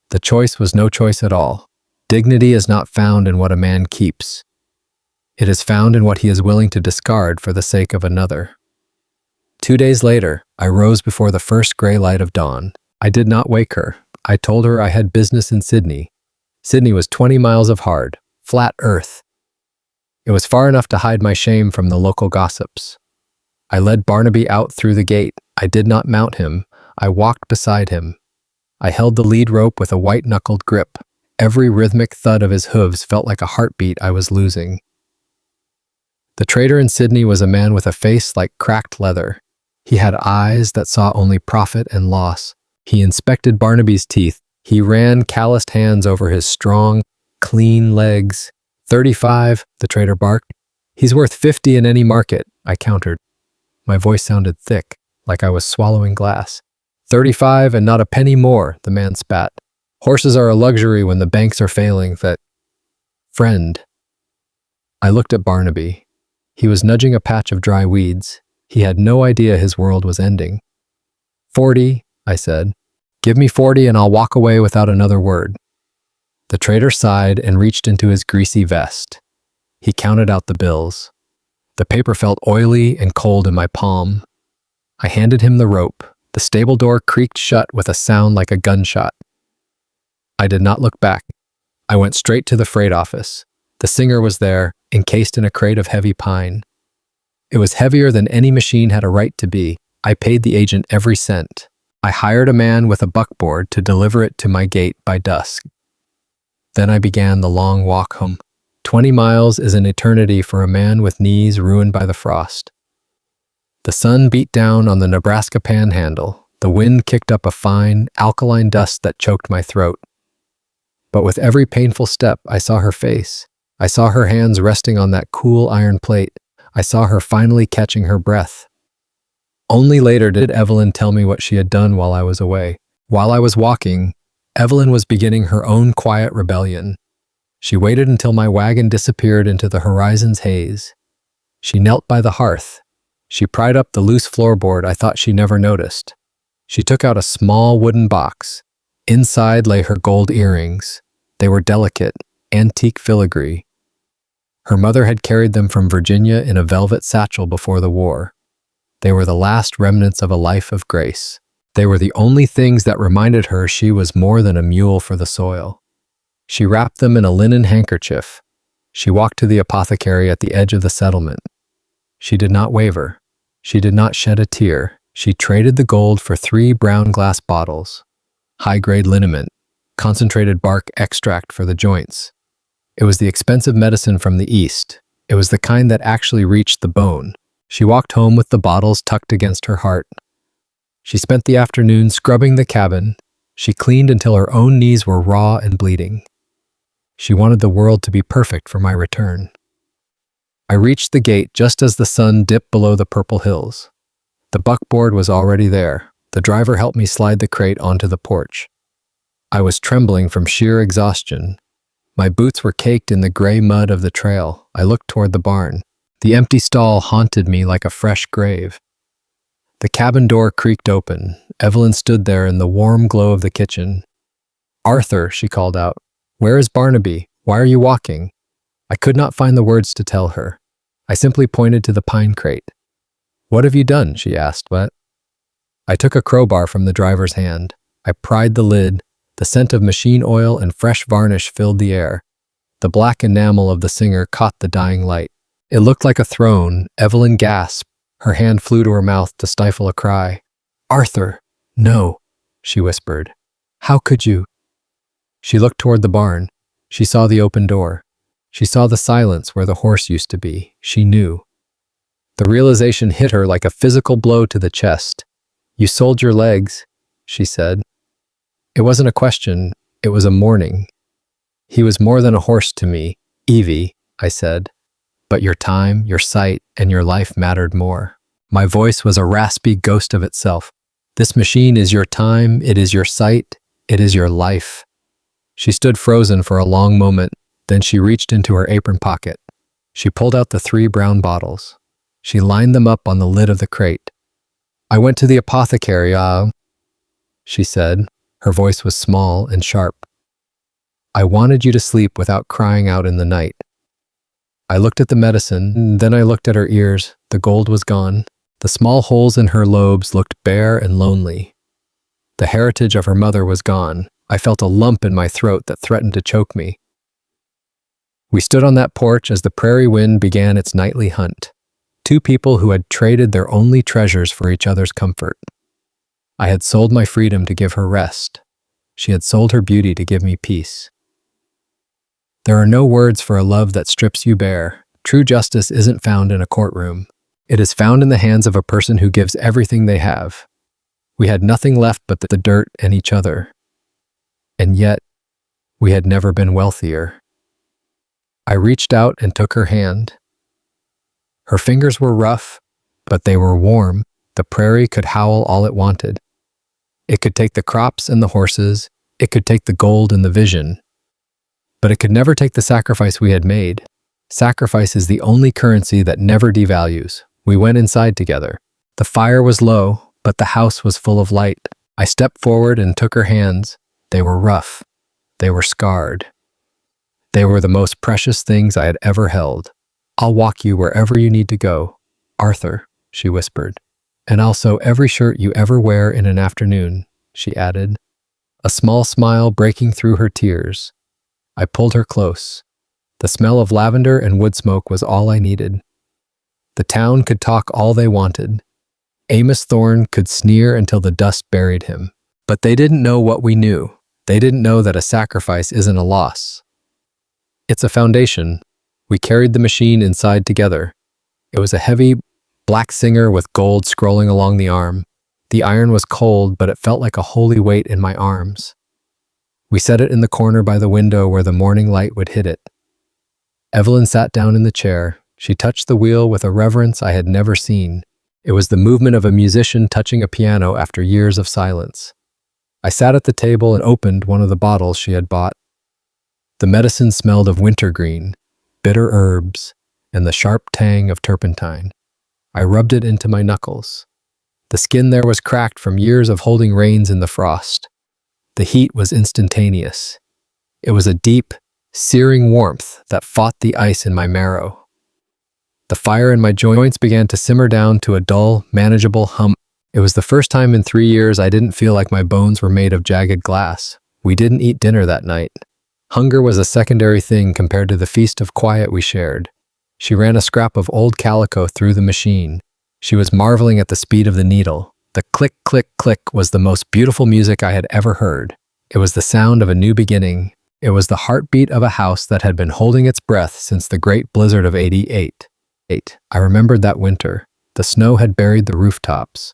[SPEAKER 1] The choice was no choice at all. Dignity is not found in what a man keeps. It is found in what he is willing to discard for the sake of another. 2 days later, I rose before the first gray light of dawn. I did not wake her. I told her I had business in Sydney. Sydney was 20 miles of hard, flat earth. It was far enough to hide my shame from the local gossips. I led Barnaby out through the gate. I did not mount him. I walked beside him. I held the lead rope with a white-knuckled grip. Every rhythmic thud of his hooves felt like a heartbeat I was losing. The trader in Sydney was a man with a face like cracked leather. He had eyes that saw only profit and loss. He inspected Barnaby's teeth. He ran calloused hands over his strong, clean legs. 35, the trader barked. "He's worth 50 in any market," I countered. My voice sounded thick, like I was swallowing glass. 35 and not a penny more, the man spat. "Horses are a luxury when the banks are failing, that..." "Friend." I looked at Barnaby. He was nudging a patch of dry weeds. He had no idea his world was ending. 40, I said. "Give me 40 and I'll walk away without another word." The trader sighed and reached into his greasy vest. He counted out the bills. The paper felt oily and cold in my palm. I handed him the rope. The stable door creaked shut with a sound like a gunshot. I did not look back. I went straight to the freight office. The Singer was there, encased in a crate of heavy pine. It was heavier than any machine had a right to be. I paid the agent every cent. I hired a man with a buckboard to deliver it to my gate by dusk. Then I began the long walk home. 20 miles is an eternity for a man with knees ruined by the frost. The sun beat down on the Nebraska panhandle. The wind kicked up a fine, alkaline dust that choked my throat. But with every painful step, I saw her face. I saw her hands resting on that cool iron plate. I saw her finally catching her breath. Only later did Evelyn tell me what she had done while I was away. While I was walking, Evelyn was beginning her own quiet rebellion. She waited until my wagon disappeared into the horizon's haze. She knelt by the hearth. She pried up the loose floorboard I thought she never noticed. She took out a small wooden box. Inside lay her gold earrings. They were delicate, antique filigree. Her mother had carried them from Virginia in a velvet satchel before the war. They were the last remnants of a life of grace. They were the only things that reminded her she was more than a mule for the soil. She wrapped them in a linen handkerchief. She walked to the apothecary at the edge of the settlement. She did not waver. She did not shed a tear. She traded the gold for 3 brown glass bottles. High-grade liniment, concentrated bark extract for the joints. It was the expensive medicine from the East. It was the kind that actually reached the bone. She walked home with the bottles tucked against her heart. She spent the afternoon scrubbing the cabin. She cleaned until her own knees were raw and bleeding. She wanted the world to be perfect for my return. I reached the gate just as the sun dipped below the purple hills. The buckboard was already there. The driver helped me slide the crate onto the porch. I was trembling from sheer exhaustion. My boots were caked in the gray mud of the trail. I looked toward the barn. The empty stall haunted me like a fresh grave. The cabin door creaked open. Evelyn stood there in the warm glow of the kitchen. "Arthur," she called out. "Where is Barnaby? Why are you walking?" I could not find the words to tell her. I simply pointed to the pine crate. "What have you done?" she asked. "What?" I took a crowbar from the driver's hand. I pried the lid. The scent of machine oil and fresh varnish filled the air. The black enamel of the singer caught the dying light. It looked like a throne. Evelyn gasped. Her hand flew to her mouth to stifle a cry. "Arthur, no," she whispered. "How could you?" She looked toward the barn. She saw the open door. She saw the silence where the horse used to be. She knew. The realization hit her like a physical blow to the chest. "You sold your legs," she said. It wasn't a question, it was a mourning. "He was more than a horse to me, Evie," I said. "But your time, your sight, and your life mattered more." My voice was a raspy ghost of itself. "This machine is your time, it is your sight, it is your life." She stood frozen for a long moment, then she reached into her apron pocket. She pulled out the 3 brown bottles. She lined them up on the lid of the crate. "I went to the apothecary, she said. Her voice was small and sharp. "I wanted you to sleep without crying out in the night." I looked at the medicine, then I looked at her ears. The gold was gone. The small holes in her lobes looked bare and lonely. The heritage of her mother was gone. I felt a lump in my throat that threatened to choke me. We stood on that porch as the prairie wind began its nightly hunt. 2 people who had traded their only treasures for each other's comfort. I had sold my freedom to give her rest. She had sold her beauty to give me peace. There are no words for a love that strips you bare. True justice isn't found in a courtroom. It is found in the hands of a person who gives everything they have. We had nothing left but the dirt and each other. And yet, we had never been wealthier. I reached out and took her hand. Her fingers were rough, but they were warm. The prairie could howl all it wanted. It could take the crops and the horses. It could take the gold and the vision. But it could never take the sacrifice we had made. Sacrifice is the only currency that never devalues. We went inside together. The fire was low, but the house was full of light. I stepped forward and took her hands. They were rough. They were scarred. They were the most precious things I had ever held. "I'll walk you wherever you need to go, Arthur," she whispered. "And I'll sew every shirt you ever wear in an afternoon," she added, a small smile breaking through her tears. I pulled her close. The smell of lavender and wood smoke was all I needed. The town could talk all they wanted. Amos Thorne could sneer until the dust buried him. But they didn't know what we knew. They didn't know that a sacrifice isn't a loss. It's a foundation. We carried the machine inside together. It was a heavy, black Singer with gold scrolling along the arm. The iron was cold, but it felt like a holy weight in my arms. We set it in the corner by the window where the morning light would hit it. Evelyn sat down in the chair. She touched the wheel with a reverence I had never seen. It was the movement of a musician touching a piano after years of silence. I sat at the table and opened one of the bottles she had bought. The medicine smelled of wintergreen, bitter herbs, and the sharp tang of turpentine. I rubbed it into my knuckles. The skin there was cracked from years of holding reins in the frost. The heat was instantaneous. It was a deep, searing warmth that fought the ice in my marrow. The fire in my joints began to simmer down to a dull, manageable hum. It was the first time in 3 years I didn't feel like my bones were made of jagged glass. We didn't eat dinner that night. Hunger was a secondary thing compared to the feast of quiet we shared. She ran a scrap of old calico through the machine. She was marveling at the speed of the needle. The click, click, click was the most beautiful music I had ever heard. It was the sound of a new beginning. It was the heartbeat of a house that had been holding its breath since the great blizzard of '88. I remembered that winter. The snow had buried the rooftops.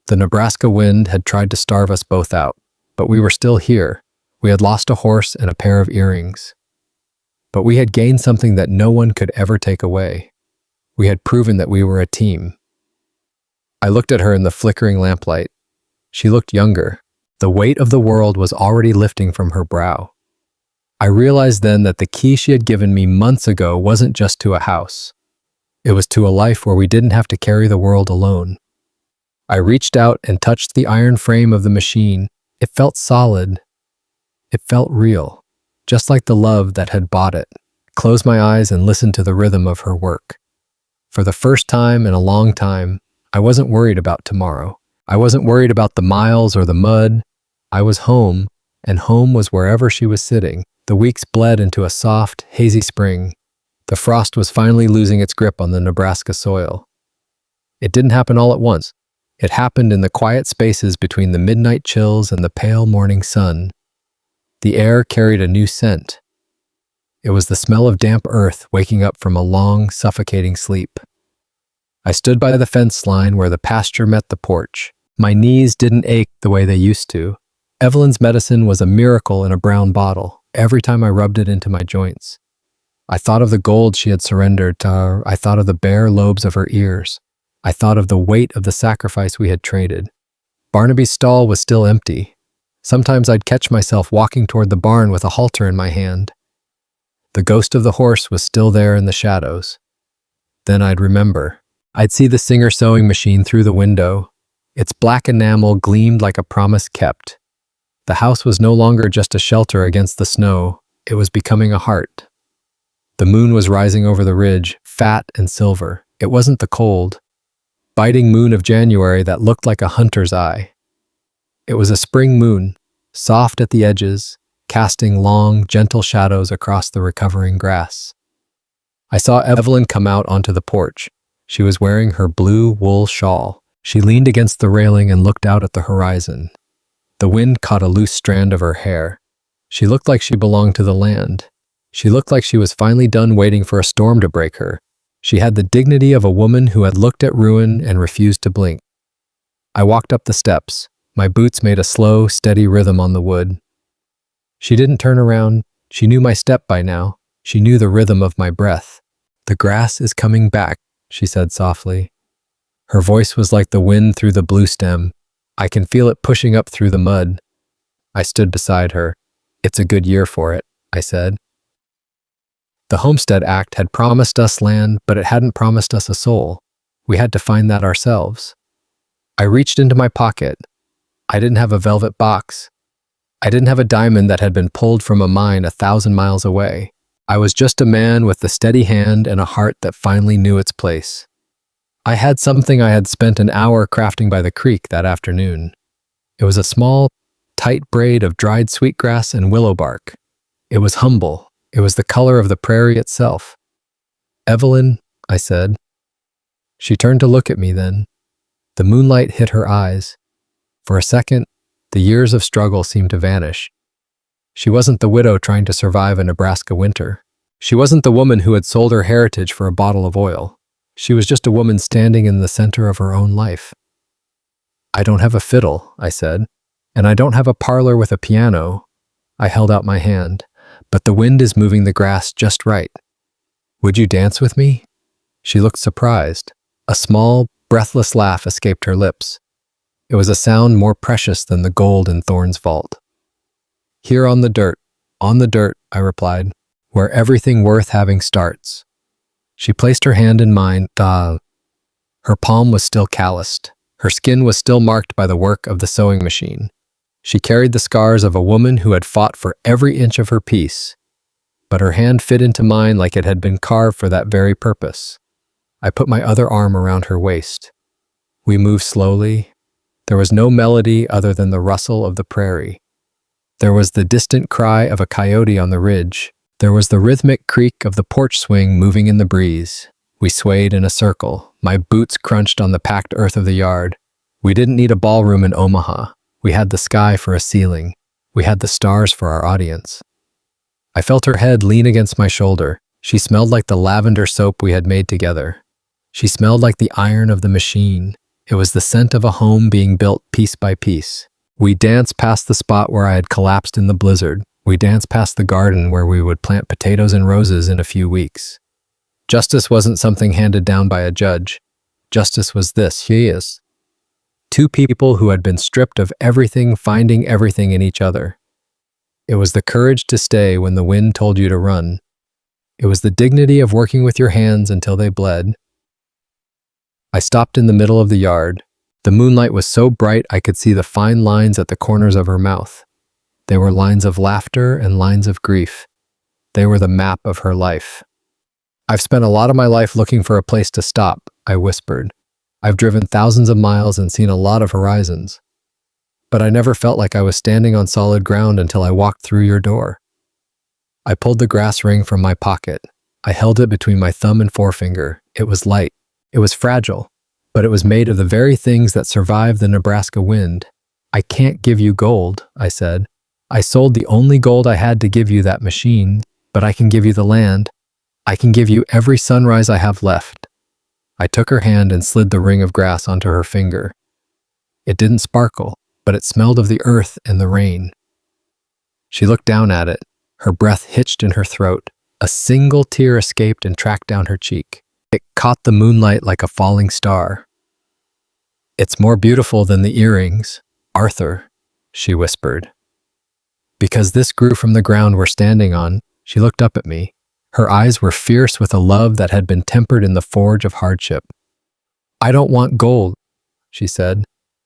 [SPEAKER 1] The Nebraska wind had tried to starve us both out, but we were still here. We had lost a horse and a pair of earrings. But we had gained something that no one could ever take away. We had proven that we were a team. I looked at her in the flickering lamplight. She looked younger. The weight of the world was already lifting from her brow. I realized then that the key she had given me months ago wasn't just to a house. It was to a life where we didn't have to carry the world alone. I reached out and touched the iron frame of the machine. It felt solid. It felt real, just like the love that had bought it. I closed my eyes and listened to the rhythm of her work. For the first time in a long time, I wasn't worried about tomorrow. I wasn't worried about the miles or the mud. I was home, and home was wherever she was sitting. The weeks bled into a soft, hazy spring. The frost was finally losing its grip on the Nebraska soil. It didn't happen all at once. It happened in the quiet spaces between the midnight chills and the pale morning sun. The air carried a new scent. It was the smell of damp earth waking up from a long, suffocating sleep. I stood by the fence line where the pasture met the porch. My knees didn't ache the way they used to. Evelyn's medicine was a miracle in a brown bottle. Every time I rubbed it into my joints, I thought of the gold she had surrendered to her. I thought of the bare lobes of her ears. I thought of the weight of the sacrifice we had traded. Barnaby's stall was still empty. Sometimes I'd catch myself walking toward the barn with a halter in my hand. The ghost of the horse was still there in the shadows. Then I'd remember. I'd see the Singer sewing machine through the window. Its black enamel gleamed like a promise kept. The house was no longer just a shelter against the snow. It was becoming a heart. The moon was rising over the ridge, fat and silver. It wasn't the cold, biting moon of January that looked like a hunter's eye. It was a spring moon, soft at the edges, casting long, gentle shadows across the recovering grass. I saw Evelyn come out onto the porch. She was wearing her blue wool shawl. She leaned against the railing and looked out at the horizon. The wind caught a loose strand of her hair. She looked like she belonged to the land. She looked like she was finally done waiting for a storm to break her. She had the dignity of a woman who had looked at ruin and refused to blink. I walked up the steps. My boots made a slow, steady rhythm on the wood. She didn't turn around. She knew my step by now. She knew the rhythm of my breath. "The grass is coming back," she said softly. Her voice was like the wind through the blue stem. I can feel it pushing up through the mud. I stood beside her. "It's a good year for it," I said. The Homestead Act had promised us land, but it hadn't promised us a soul. We had to find that ourselves. I reached into my pocket. I didn't have a velvet box. I didn't have a diamond that had been pulled from a mine 1,000 miles away. I was just a man with a steady hand and a heart that finally knew its place. I had something I had spent an hour crafting by the creek that afternoon. It was a small, tight braid of dried sweetgrass and willow bark. It was humble. It was the color of the prairie itself. "Evelyn," I said. She turned to look at me then. The moonlight hit her eyes. For a second, the years of struggle seemed to vanish. She wasn't the widow trying to survive a Nebraska winter. She wasn't the woman who had sold her heritage for a bottle of oil. She was just a woman standing in the center of her own life. "I don't have a fiddle," I said, "and I don't have a parlor with a piano." I held out my hand. "But the wind is moving the grass just right. Would you dance with me?" She looked surprised. A small, breathless laugh escaped her lips. It was a sound more precious than the gold in Thorne's vault. "Here on the dirt," I replied, "where everything worth having starts." She placed her hand in mine. Her palm was still calloused. Her skin was still marked by the work of the sewing machine. She carried the scars of a woman who had fought for every inch of her peace, but her hand fit into mine like it had been carved for that very purpose. I put my other arm around her waist. We moved slowly. There was no melody other than the rustle of the prairie. There was the distant cry of a coyote on the ridge. There was the rhythmic creak of the porch swing moving in the breeze. We swayed in a circle. My boots crunched on the packed earth of the yard. We didn't need a ballroom in Omaha. We had the sky for a ceiling. We had the stars for our audience. I felt her head lean against my shoulder. She smelled like the lavender soap we had made together. She smelled like the iron of the machine. It was the scent of a home being built piece by piece. We danced past the spot where I had collapsed in the blizzard. We danced past the garden where we would plant potatoes and roses in a few weeks. Justice wasn't something handed down by a judge. Justice was this. She is. Two people who had been stripped of everything, finding everything in each other. It was the courage to stay when the wind told you to run. It was the dignity of working with your hands until they bled. I stopped in the middle of the yard. The moonlight was so bright I could see the fine lines at the corners of her mouth. They were lines of laughter and lines of grief. They were the map of her life. I've spent a lot of my life looking for a place to stop, I whispered. I've driven thousands of miles and seen a lot of horizons. But I never felt like I was standing on solid ground until I walked through your door. I pulled the grass ring from my pocket. I held it between my thumb and forefinger. It was light. It was fragile, but it was made of the very things that survived the Nebraska wind. I can't give you gold, I said. I sold the only gold I had to give you that machine, but I can give you the land. I can give you every sunrise I have left. I took her hand and slid the ring of grass onto her finger. It didn't sparkle, but it smelled of the earth and the rain. She looked down at it. Her breath hitched in her throat. A single tear escaped and tracked down her cheek. It caught the moonlight like a falling star. It's more beautiful than the earrings, Arthur, she whispered. Because this grew from the ground we're standing on, she looked up at me. Her eyes were fierce with a love that had been tempered in the forge of hardship. I don't want gold, she said.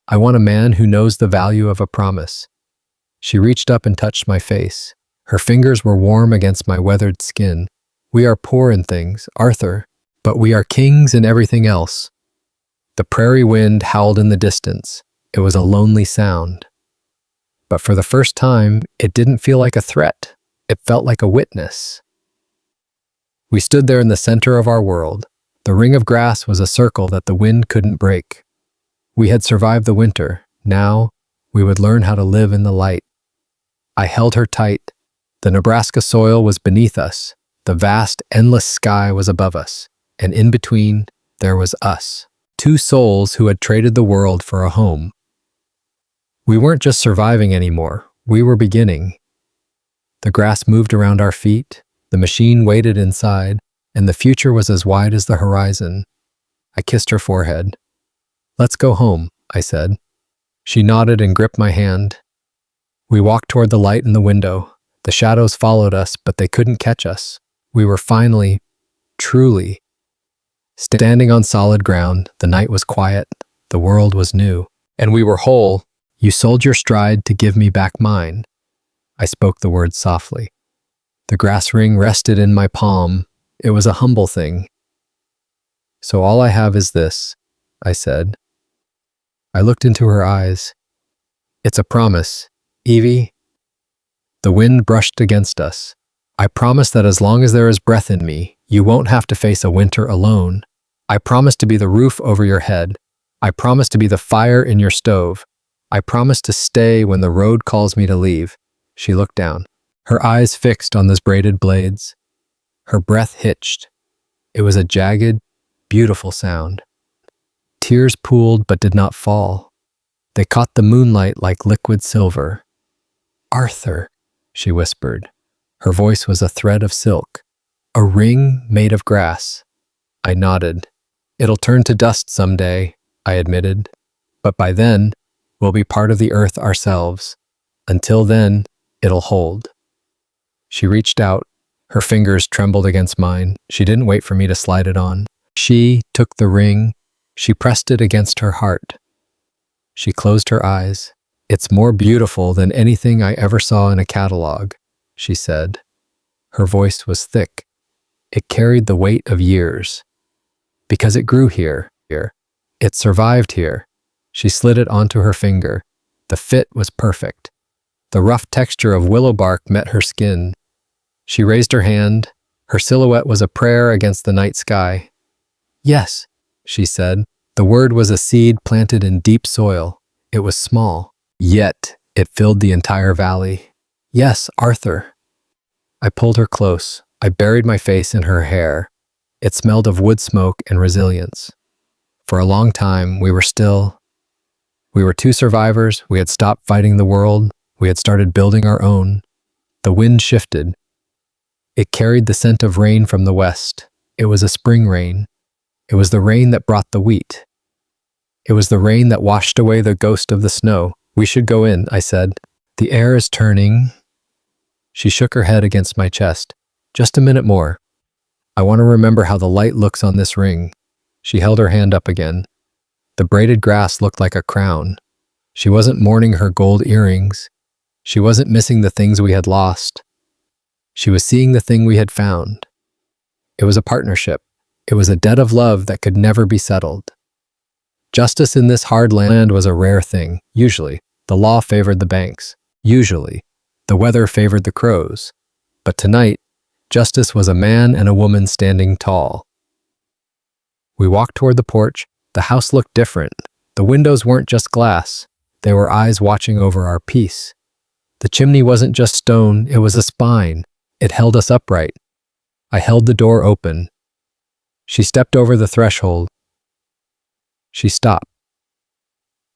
[SPEAKER 1] I want a man who knows the value of a promise. She reached up and touched my face. Her fingers were warm against my weathered skin. We are poor in things, Arthur, but we are kings in everything else. The prairie wind howled in the distance. It was a lonely sound. But for the first time, it didn't feel like a threat. It felt like a witness. We stood there in the center of our world. The ring of grass was a circle that the wind couldn't break. We had survived the winter. Now, we would learn how to live in the light. I held her tight. The Nebraska soil was beneath us. The vast, endless sky was above us. And in between, there was us. Two souls who had traded the world for a home. We weren't just surviving anymore. We were beginning. The grass moved around our feet. The machine waited inside, and the future was as wide as the horizon. I kissed her forehead. Let's go home, I said. She nodded and gripped my hand. We walked toward the light in the window. The shadows followed us, but they couldn't catch us. We were finally, truly, standing on solid ground. The night was quiet. The world was new. And we were whole. You sold your stride to give me back mine. I spoke the words softly. The grass ring rested in my palm. It was a humble thing. So all I have is this, I said. I looked into her eyes. It's a promise, Evie. The wind brushed against us. I promise that as long as there is breath in me, you won't have to face a winter alone. I promise to be the roof over your head. I promise to be the fire in your stove. I promise to stay when the road calls me to leave. She looked down, her eyes fixed on those braided blades. Her breath hitched. It was a jagged, beautiful sound. Tears pooled but did not fall. They caught the moonlight like liquid silver. Arthur, she whispered. Her voice was a thread of silk. A ring made of grass. I nodded. It'll turn to dust someday, I admitted. But by then, we'll be part of the earth ourselves. Until then, it'll hold. She reached out. Her fingers trembled against mine. She didn't wait for me to slide it on. She took the ring. She pressed it against her heart. She closed her eyes. "It's more beautiful than anything I ever saw in a catalog," she said. Her voice was thick. It carried the weight of years. "Because it grew here. It survived here." She slid it onto her finger. The fit was perfect. The rough texture of willow bark met her skin. She raised her hand. Her silhouette was a prayer against the night sky. "Yes," she said. The word was a seed planted in deep soil. It was small, yet it filled the entire valley. "Yes, Arthur." I pulled her close. I buried my face in her hair. It smelled of wood smoke and resilience. For a long time, we were still. We were two survivors. We had stopped fighting the world. We had started building our own. The wind shifted. It carried the scent of rain from the west. It was a spring rain. It was the rain that brought the wheat. It was the rain that washed away the ghost of the snow. "We should go in," I said. "The air is turning." She shook her head against my chest. "Just a minute more. I want to remember how the light looks on this ring." She held her hand up again. The braided grass looked like a crown. She wasn't mourning her gold earrings. She wasn't missing the things we had lost. She was seeing the thing we had found. It was a partnership. It was a debt of love that could never be settled. Justice in this hard land was a rare thing. Usually, the law favored the banks. Usually, the weather favored the crows. But tonight, justice was a man and a woman standing tall. We walked toward the porch. The house looked different. The windows weren't just glass. They were eyes watching over our peace. The chimney wasn't just stone, it was a spine. It held us upright. I held the door open. She stepped over the threshold. She stopped.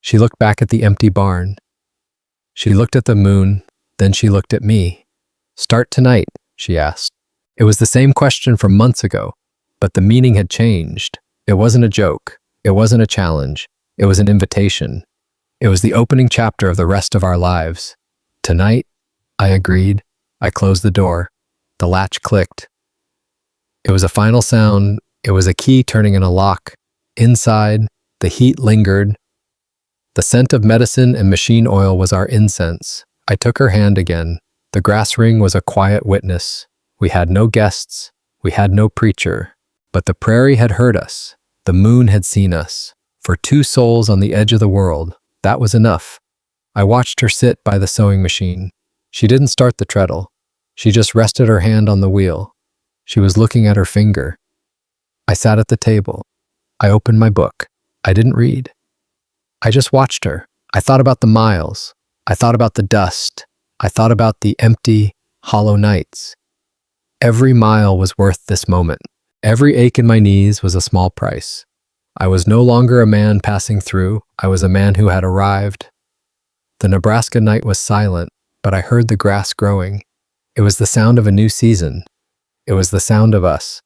[SPEAKER 1] She looked back at the empty barn. She looked at the moon, then she looked at me. "Start tonight?" she asked. It was the same question from months ago, but the meaning had changed. It wasn't a joke. It wasn't a challenge. It was an invitation. It was the opening chapter of the rest of our lives. "Tonight?" I agreed. I closed the door. The latch clicked. It was a final sound. It was a key turning in a lock. Inside, the heat lingered. The scent of medicine and machine oil was our incense. I took her hand again. The grass ring was a quiet witness. We had no guests. We had no preacher. But the prairie had heard us. The moon had seen us. For two souls on the edge of the world, that was enough. I watched her sit by the sewing machine. She didn't start the treadle. She just rested her hand on the wheel. She was looking at her finger. I sat at the table. I opened my book. I didn't read. I just watched her. I thought about the miles. I thought about the dust. I thought about the empty, hollow nights. Every mile was worth this moment. Every ache in my knees was a small price. I was no longer a man passing through. I was a man who had arrived. The Nebraska night was silent, but I heard the grass growing. It was the sound of a new season. It was the sound of us.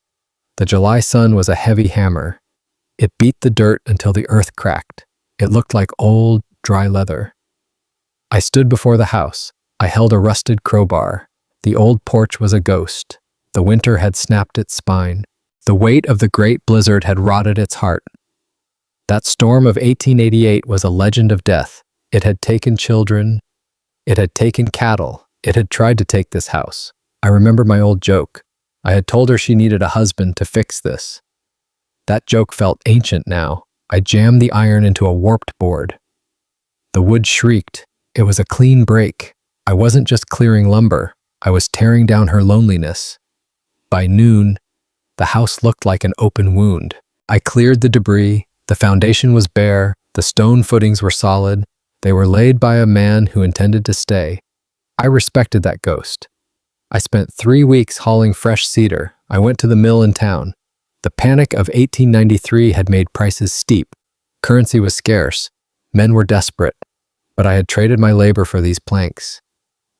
[SPEAKER 1] The July sun was a heavy hammer. It beat the dirt until the earth cracked. It looked like old, dry leather. I stood before the house. I held a rusted crowbar. The old porch was a ghost. The winter had snapped its spine. The weight of the great blizzard had rotted its heart. That storm of 1888 was a legend of death. It had taken children. It had taken cattle. It had tried to take this house. I remember my old joke. I had told her she needed a husband to fix this. That joke felt ancient now. I jammed the iron into a warped board. The wood shrieked. It was a clean break. I wasn't just clearing lumber. I was tearing down her loneliness. By noon, the house looked like an open wound. I cleared the debris. The foundation was bare. The stone footings were solid. They were laid by a man who intended to stay. I respected that ghost. I spent 3 weeks hauling fresh cedar. I went to the mill in town. The panic of 1893 had made prices steep. Currency was scarce. Men were desperate. But I had traded my labor for these planks.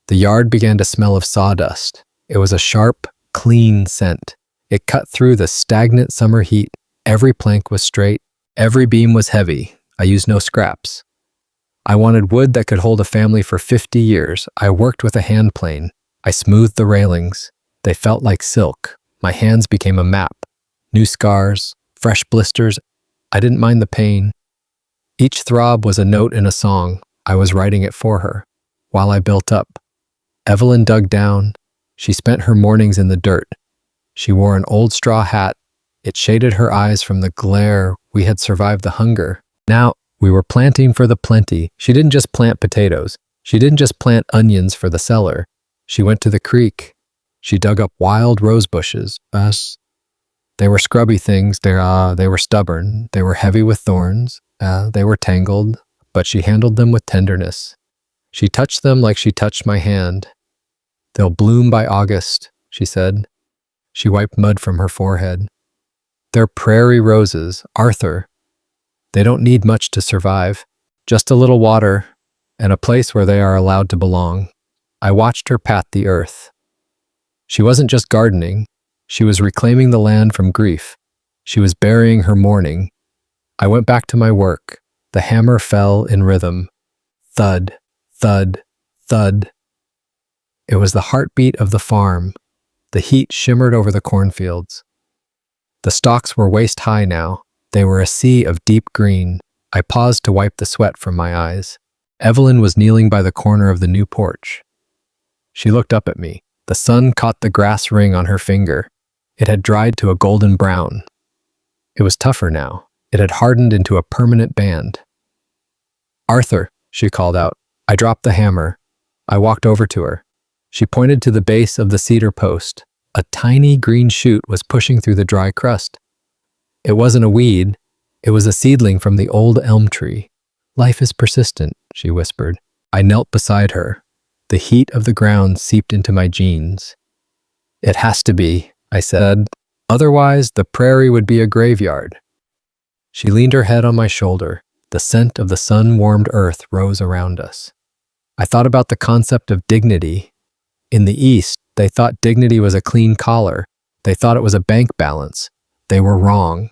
[SPEAKER 1] The yard began to smell of sawdust. It was a sharp, clean scent. It cut through the stagnant summer heat. Every plank was straight. Every beam was heavy. I used no scraps. I wanted wood that could hold a family for 50 years. I worked with a hand plane. I smoothed the railings. They felt like silk. My hands became a map. New scars, fresh blisters. I didn't mind the pain. Each throb was a note in a song. I was writing it for her. While I built up, Evelyn dug down. She spent her mornings in the dirt. She wore an old straw hat. It shaded her eyes from the glare. We had survived the hunger. Now, we were planting for the plenty. She didn't just plant potatoes. She didn't just plant onions for the cellar. She went to the creek. She dug up wild rose bushes. They were scrubby things. They were stubborn. They were heavy with thorns. They were tangled, but she handled them with tenderness. She touched them like she touched my hand. They'll bloom by August, she said. She wiped mud from her forehead. They're prairie roses, Arthur. They don't need much to survive. Just a little water and a place where they are allowed to belong. I watched her pat the earth. She wasn't just gardening. She was reclaiming the land from grief. She was burying her mourning. I went back to my work. The hammer fell in rhythm. Thud, thud, thud. It was the heartbeat of the farm. The heat shimmered over the cornfields. The stalks were waist-high now. They were a sea of deep green. I paused to wipe the sweat from my eyes. Evelyn was kneeling by the corner of the new porch. She looked up at me. The sun caught the grass ring on her finger. It had dried to a golden brown. It was tougher now. It had hardened into a permanent band. Arthur, she called out. I dropped the hammer. I walked over to her. She pointed to the base of the cedar post. A tiny green shoot was pushing through the dry crust. It wasn't a weed. It was a seedling from the old elm tree. Life is persistent, she whispered. I knelt beside her. The heat of the ground seeped into my jeans. It has to be, I said. Otherwise, the prairie would be a graveyard. She leaned her head on my shoulder. The scent of the sun-warmed earth rose around us. I thought about the concept of dignity. In the East, they thought dignity was a clean collar. They thought it was a bank balance. They were wrong.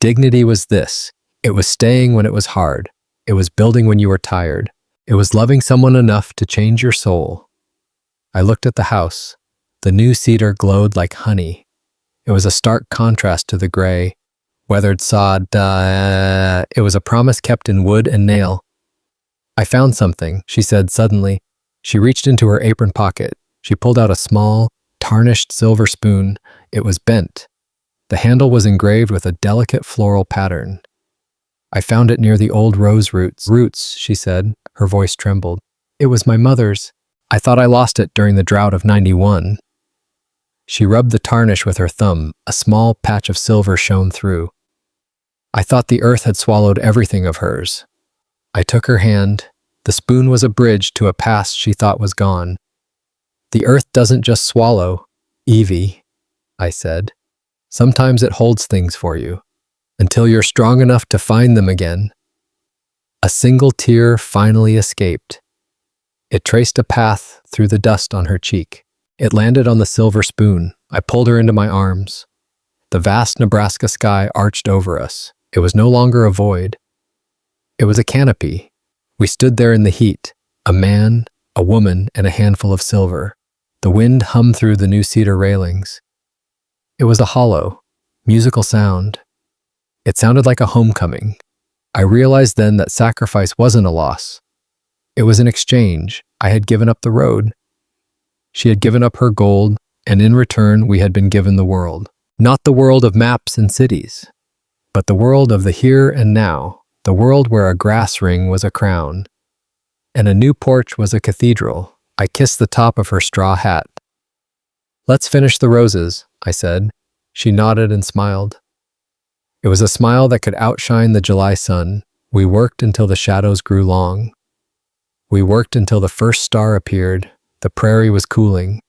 [SPEAKER 1] Dignity was this. It was staying when it was hard. It was building when you were tired. It was loving someone enough to change your soul. I looked at the house. The new cedar glowed like honey. It was a stark contrast to the gray, weathered sod. It was a promise kept in wood and nail. I found something, she said suddenly. She reached into her apron pocket. She pulled out a small, tarnished silver spoon. It was bent. The handle was engraved with a delicate floral pattern. I found it near the old rose roots. Roots, she said. Her voice trembled. It was my mother's. I thought I lost it during the drought of '91. She rubbed the tarnish with her thumb. A small patch of silver shone through. I thought the earth had swallowed everything of hers. I took her hand. The spoon was a bridge to a past she thought was gone. The earth doesn't just swallow, Evie, I said. Sometimes it holds things for you, until you're strong enough to find them again. A single tear finally escaped. It traced a path through the dust on her cheek. It landed on the silver spoon. I pulled her into my arms. The vast Nebraska sky arched over us. It was no longer a void. It was a canopy. We stood there in the heat, a man, a woman, and a handful of silver. The wind hummed through the new cedar railings. It was a hollow, musical sound. It sounded like a homecoming. I realized then that sacrifice wasn't a loss. It was an exchange. I had given up the road. She had given up her gold, and in return we had been given the world. Not the world of maps and cities, but the world of the here and now. The world where a grass ring was a crown, and a new porch was a cathedral. I kissed the top of her straw hat. Let's finish the roses, I said. She nodded and smiled. It was a smile that could outshine the July sun. We worked until the shadows grew long. We worked until the first star appeared. The prairie was cooling.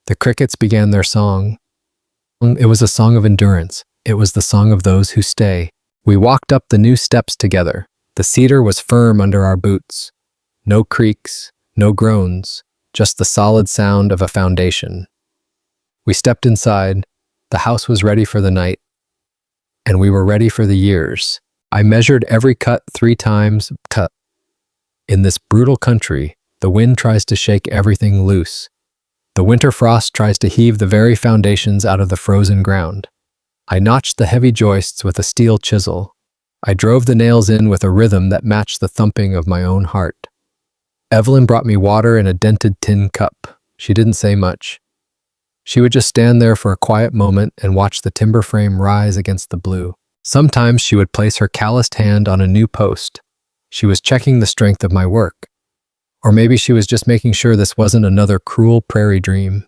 [SPEAKER 1] The crickets began their song. It was a song of endurance. It was the song of those who stay. We walked up the new steps together. The cedar was firm under our boots. No creaks, no groans, just the solid sound of a foundation. We stepped inside. The house was ready for the night, and we were ready for the years. I measured every cut 3 times. Cut. In this brutal country, the wind tries to shake everything loose. The winter frost tries to heave the very foundations out of the frozen ground. I notched the heavy joists with a steel chisel. I drove the nails in with a rhythm that matched the thumping of my own heart. Evelyn brought me water in a dented tin cup. She didn't say much. She would just stand there for a quiet moment and watch the timber frame rise against the blue. Sometimes she would place her calloused hand on a new post. She was checking the strength of my work. Or maybe she was just making sure this wasn't another cruel prairie dream.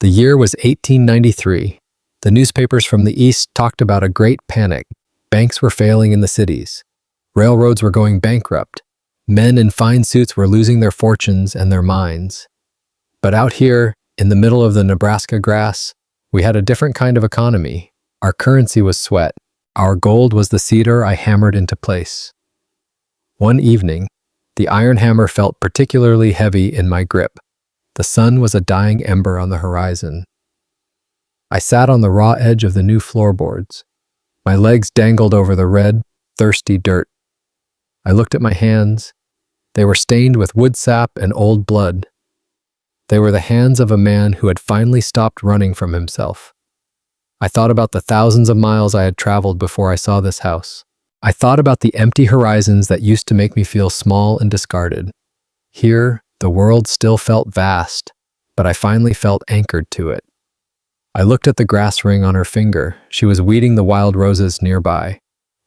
[SPEAKER 1] The year was 1893. The newspapers from the East talked about a great panic. Banks were failing in the cities. Railroads were going bankrupt. Men in fine suits were losing their fortunes and their minds. But out here, in the middle of the Nebraska grass, we had a different kind of economy. Our currency was sweat. Our gold was the cedar I hammered into place. One evening, the iron hammer felt particularly heavy in my grip. The sun was a dying ember on the horizon. I sat on the raw edge of the new floorboards. My legs dangled over the red, thirsty dirt. I looked at my hands. They were stained with wood sap and old blood. They were the hands of a man who had finally stopped running from himself. I thought about the thousands of miles I had traveled before I saw this house. I thought about the empty horizons that used to make me feel small and discarded. Here, the world still felt vast, but I finally felt anchored to it. I looked at the grass ring on her finger. She was weeding the wild roses nearby.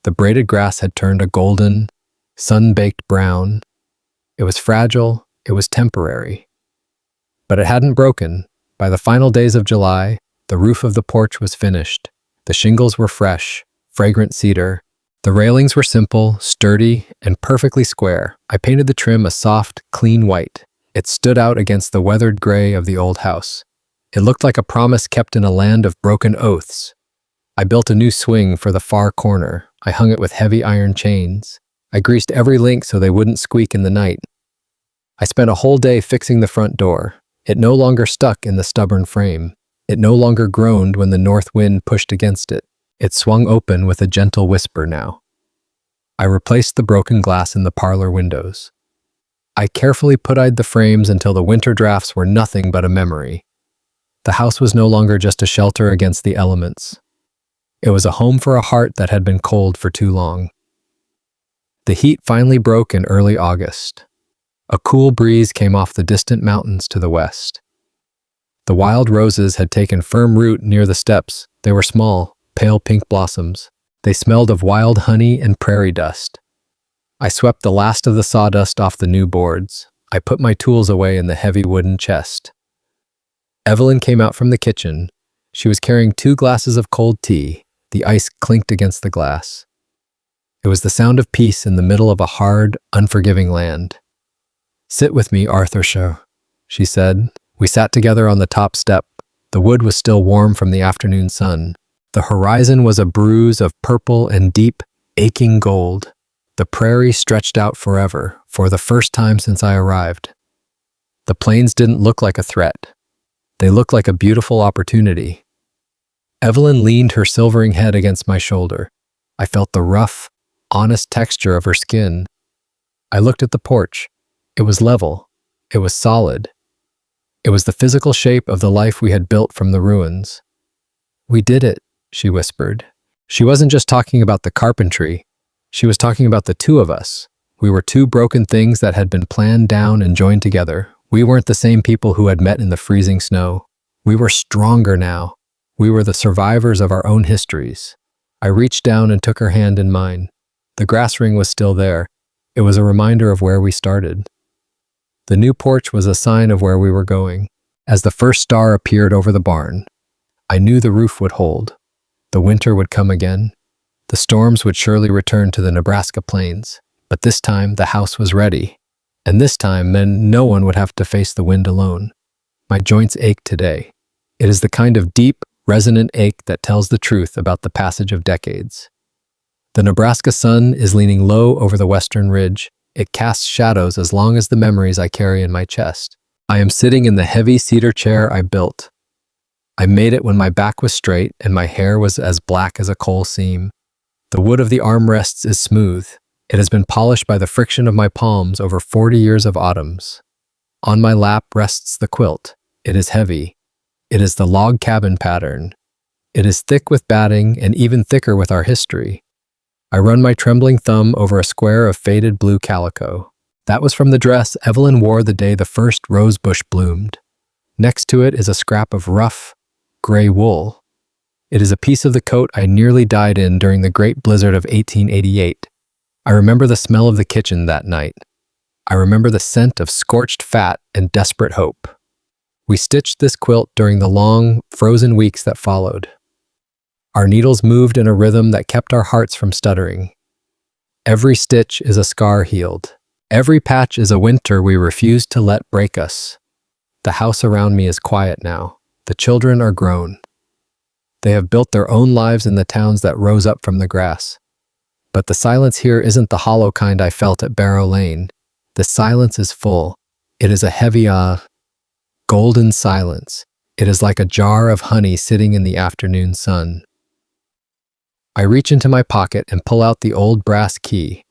[SPEAKER 1] The braided grass had turned a golden, sun-baked brown. It was fragile, it was temporary. But it hadn't broken. By the final days of July, the roof of the porch was finished. The shingles were fresh, fragrant cedar. The railings were simple, sturdy, and perfectly square. I painted the trim a soft, clean white. It stood out against the weathered gray of the old house. It looked like a promise kept in a land of broken oaths. I built a new swing for the far corner. I hung it with heavy iron chains. I greased every link so they wouldn't squeak in the night. I spent a whole day fixing the front door. It no longer stuck in the stubborn frame. It no longer groaned when the north wind pushed against it. It swung open with a gentle whisper now. I replaced the broken glass in the parlor windows. I carefully put-eyed the frames until the winter drafts were nothing but a memory. The house was no longer just a shelter against the elements. It was a home for a heart that had been cold for too long. The heat finally broke in early August. A cool breeze came off the distant mountains to the west. The wild roses had taken firm root near the steps. They were small, pale pink blossoms. They smelled of wild honey and prairie dust. I swept the last of the sawdust off the new boards. I put my tools away in the heavy wooden chest. Evelyn came out from the kitchen. She was carrying 2 glasses of cold tea. The ice clinked against the glass. It was the sound of peace in the middle of a hard, unforgiving land. "Sit with me, Arthur Shaw," she said. We sat together on the top step. The wood was still warm from the afternoon sun. The horizon was a bruise of purple and deep, aching gold. The prairie stretched out forever, for the first time since I arrived. The plains didn't look like a threat. They looked like a beautiful opportunity. Evelyn leaned her silvering head against my shoulder. I felt the rough, honest texture of her skin. I looked at the porch. It was level. It was solid. It was the physical shape of the life we had built from the ruins. "We did it," she whispered. She wasn't just talking about the carpentry. She was talking about the two of us. We were 2 broken things that had been planned down and joined together. We weren't the same people who had met in the freezing snow. We were stronger now. We were the survivors of our own histories. I reached down and took her hand in mine. The grass ring was still there. It was a reminder of where we started. The new porch was a sign of where we were going. As the first star appeared over the barn, I knew the roof would hold. The winter would come again. The storms would surely return to the Nebraska plains. But this time, the house was ready. And this time meant no one would have to face the wind alone. My joints ache today. It is the kind of deep, resonant ache that tells the truth about the passage of decades. The Nebraska sun is leaning low over the western ridge. It casts shadows as long as the memories I carry in my chest. I am sitting in the heavy cedar chair I built. I made it when my back was straight and my hair was as black as a coal seam. The wood of the armrests is smooth. It has been polished by the friction of my palms over 40 years of autumns. On my lap rests the quilt. It is heavy. It is the log cabin pattern. It is thick with batting and even thicker with our history. I run my trembling thumb over a square of faded blue calico. That was from the dress Evelyn wore the day the first rose bush bloomed. Next to it is a scrap of rough, gray wool. It is a piece of the coat I nearly died in during the great blizzard of 1888. I remember the smell of the kitchen that night. I remember the scent of scorched fat and desperate hope. We stitched this quilt during the long, frozen weeks that followed. Our needles moved in a rhythm that kept our hearts from stuttering. Every stitch is a scar healed. Every patch is a winter we refused to let break us. The house around me is quiet now. The children are grown. They have built their own lives in the towns that rose up from the grass. But the silence here isn't the hollow kind I felt at Barrow Lane. The silence is full. It is a heavy, golden silence. It is like a jar of honey sitting in the afternoon sun. I reach into my pocket and pull out the old brass key.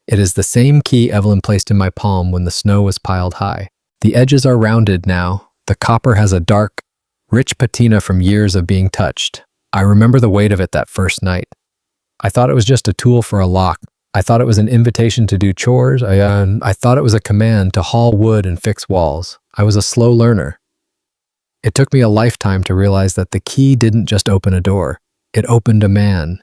[SPEAKER 1] It is the same key Evelyn placed in my palm when the snow was piled high. The edges are rounded now. The copper has a dark, rich patina from years of being touched. I remember the weight of it that first night. I thought it was just a tool for a lock. I thought it was an invitation to do chores. I thought it was a command to haul wood and fix walls. I was a slow learner. It took me a lifetime to realize that the key didn't just open a door. It opened a man.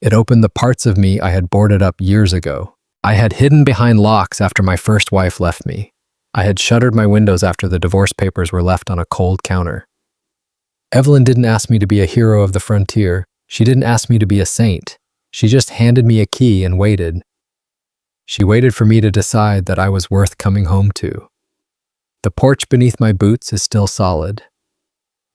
[SPEAKER 1] It opened the parts of me I had boarded up years ago. I had hidden behind locks after my first wife left me. I had shuttered my windows after the divorce papers were left on a cold counter. Evelyn didn't ask me to be a hero of the frontier. She didn't ask me to be a saint. She just handed me a key and waited. She waited for me to decide that I was worth coming home to. The porch beneath my boots is still solid.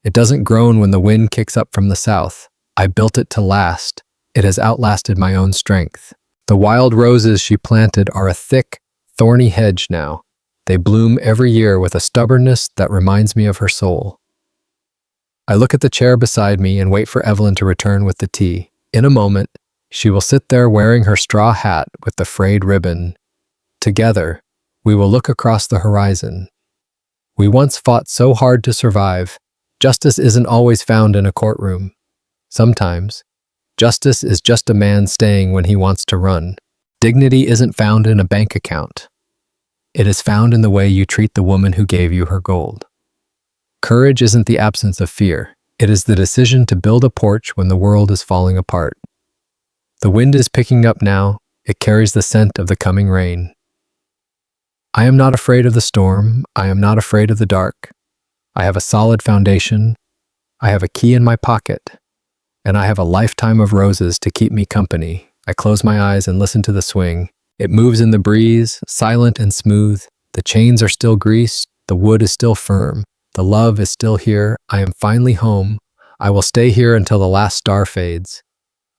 [SPEAKER 1] It doesn't groan when the wind kicks up from the south. I built it to last. It has outlasted my own strength. The wild roses she planted are a thick, thorny hedge now. They bloom every year with a stubbornness that reminds me of her soul. I look at the chair beside me and wait for Evelyn to return with the tea. In a moment, she will sit there wearing her straw hat with the frayed ribbon. Together, we will look across the horizon. We once fought so hard to survive. Justice isn't always found in a courtroom. Sometimes, justice is just a man staying when he wants to run. Dignity isn't found in a bank account. It is found in the way you treat the woman who gave you her gold. Courage isn't the absence of fear. It is the decision to build a porch when the world is falling apart. The wind is picking up now. It carries the scent of the coming rain. I am not afraid of the storm. I am not afraid of the dark. I have a solid foundation. I have a key in my pocket. And I have a lifetime of roses to keep me company. I close my eyes and listen to the swing. It moves in the breeze, silent and smooth. The chains are still greased. The wood is still firm. The love is still here. I am finally home. I will stay here until the last star fades.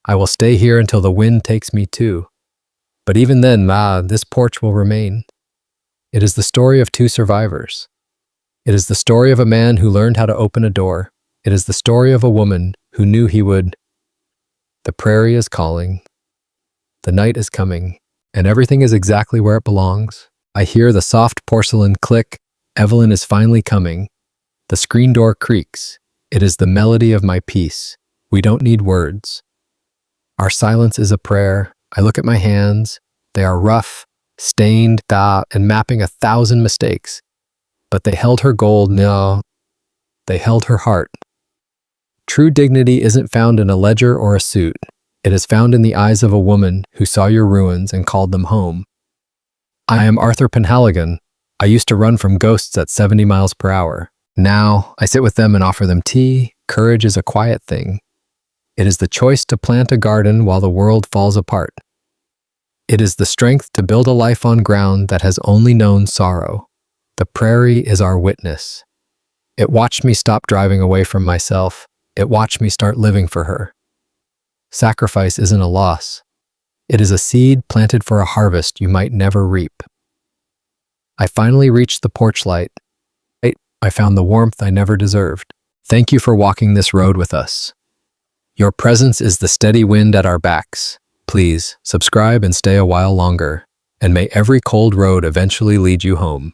[SPEAKER 1] I will stay here until the wind takes me too. But even then, this porch will remain. It is the story of two survivors. It is the story of a man who learned how to open a door. It is the story of a woman who knew he would. The prairie is calling. The night is coming. And everything is exactly where it belongs. I hear the soft porcelain click. Evelyn is finally coming. The screen door creaks. It is the melody of my peace. We don't need words. Our silence is a prayer. I look at my hands. They are rough, stained, and mapping 1,000 mistakes. But they held her gold. No, they held her heart. True dignity isn't found in a ledger or a suit. It is found in the eyes of a woman who saw your ruins and called them home. I am Arthur Penhaligon. I used to run from ghosts at 70 miles per hour. Now, I sit with them and offer them tea. Courage is a quiet thing. It is the choice to plant a garden while the world falls apart. It is the strength to build a life on ground that has only known sorrow. The prairie is our witness. It watched me stop driving away from myself. It watched me start living for her. Sacrifice isn't a loss. It is a seed planted for a harvest you might never reap. I finally reached the porch light. I found the warmth I never deserved. Thank you for walking this road with us. Your presence is the steady wind at our backs. Please subscribe and stay a while longer, and may every cold road eventually lead you home.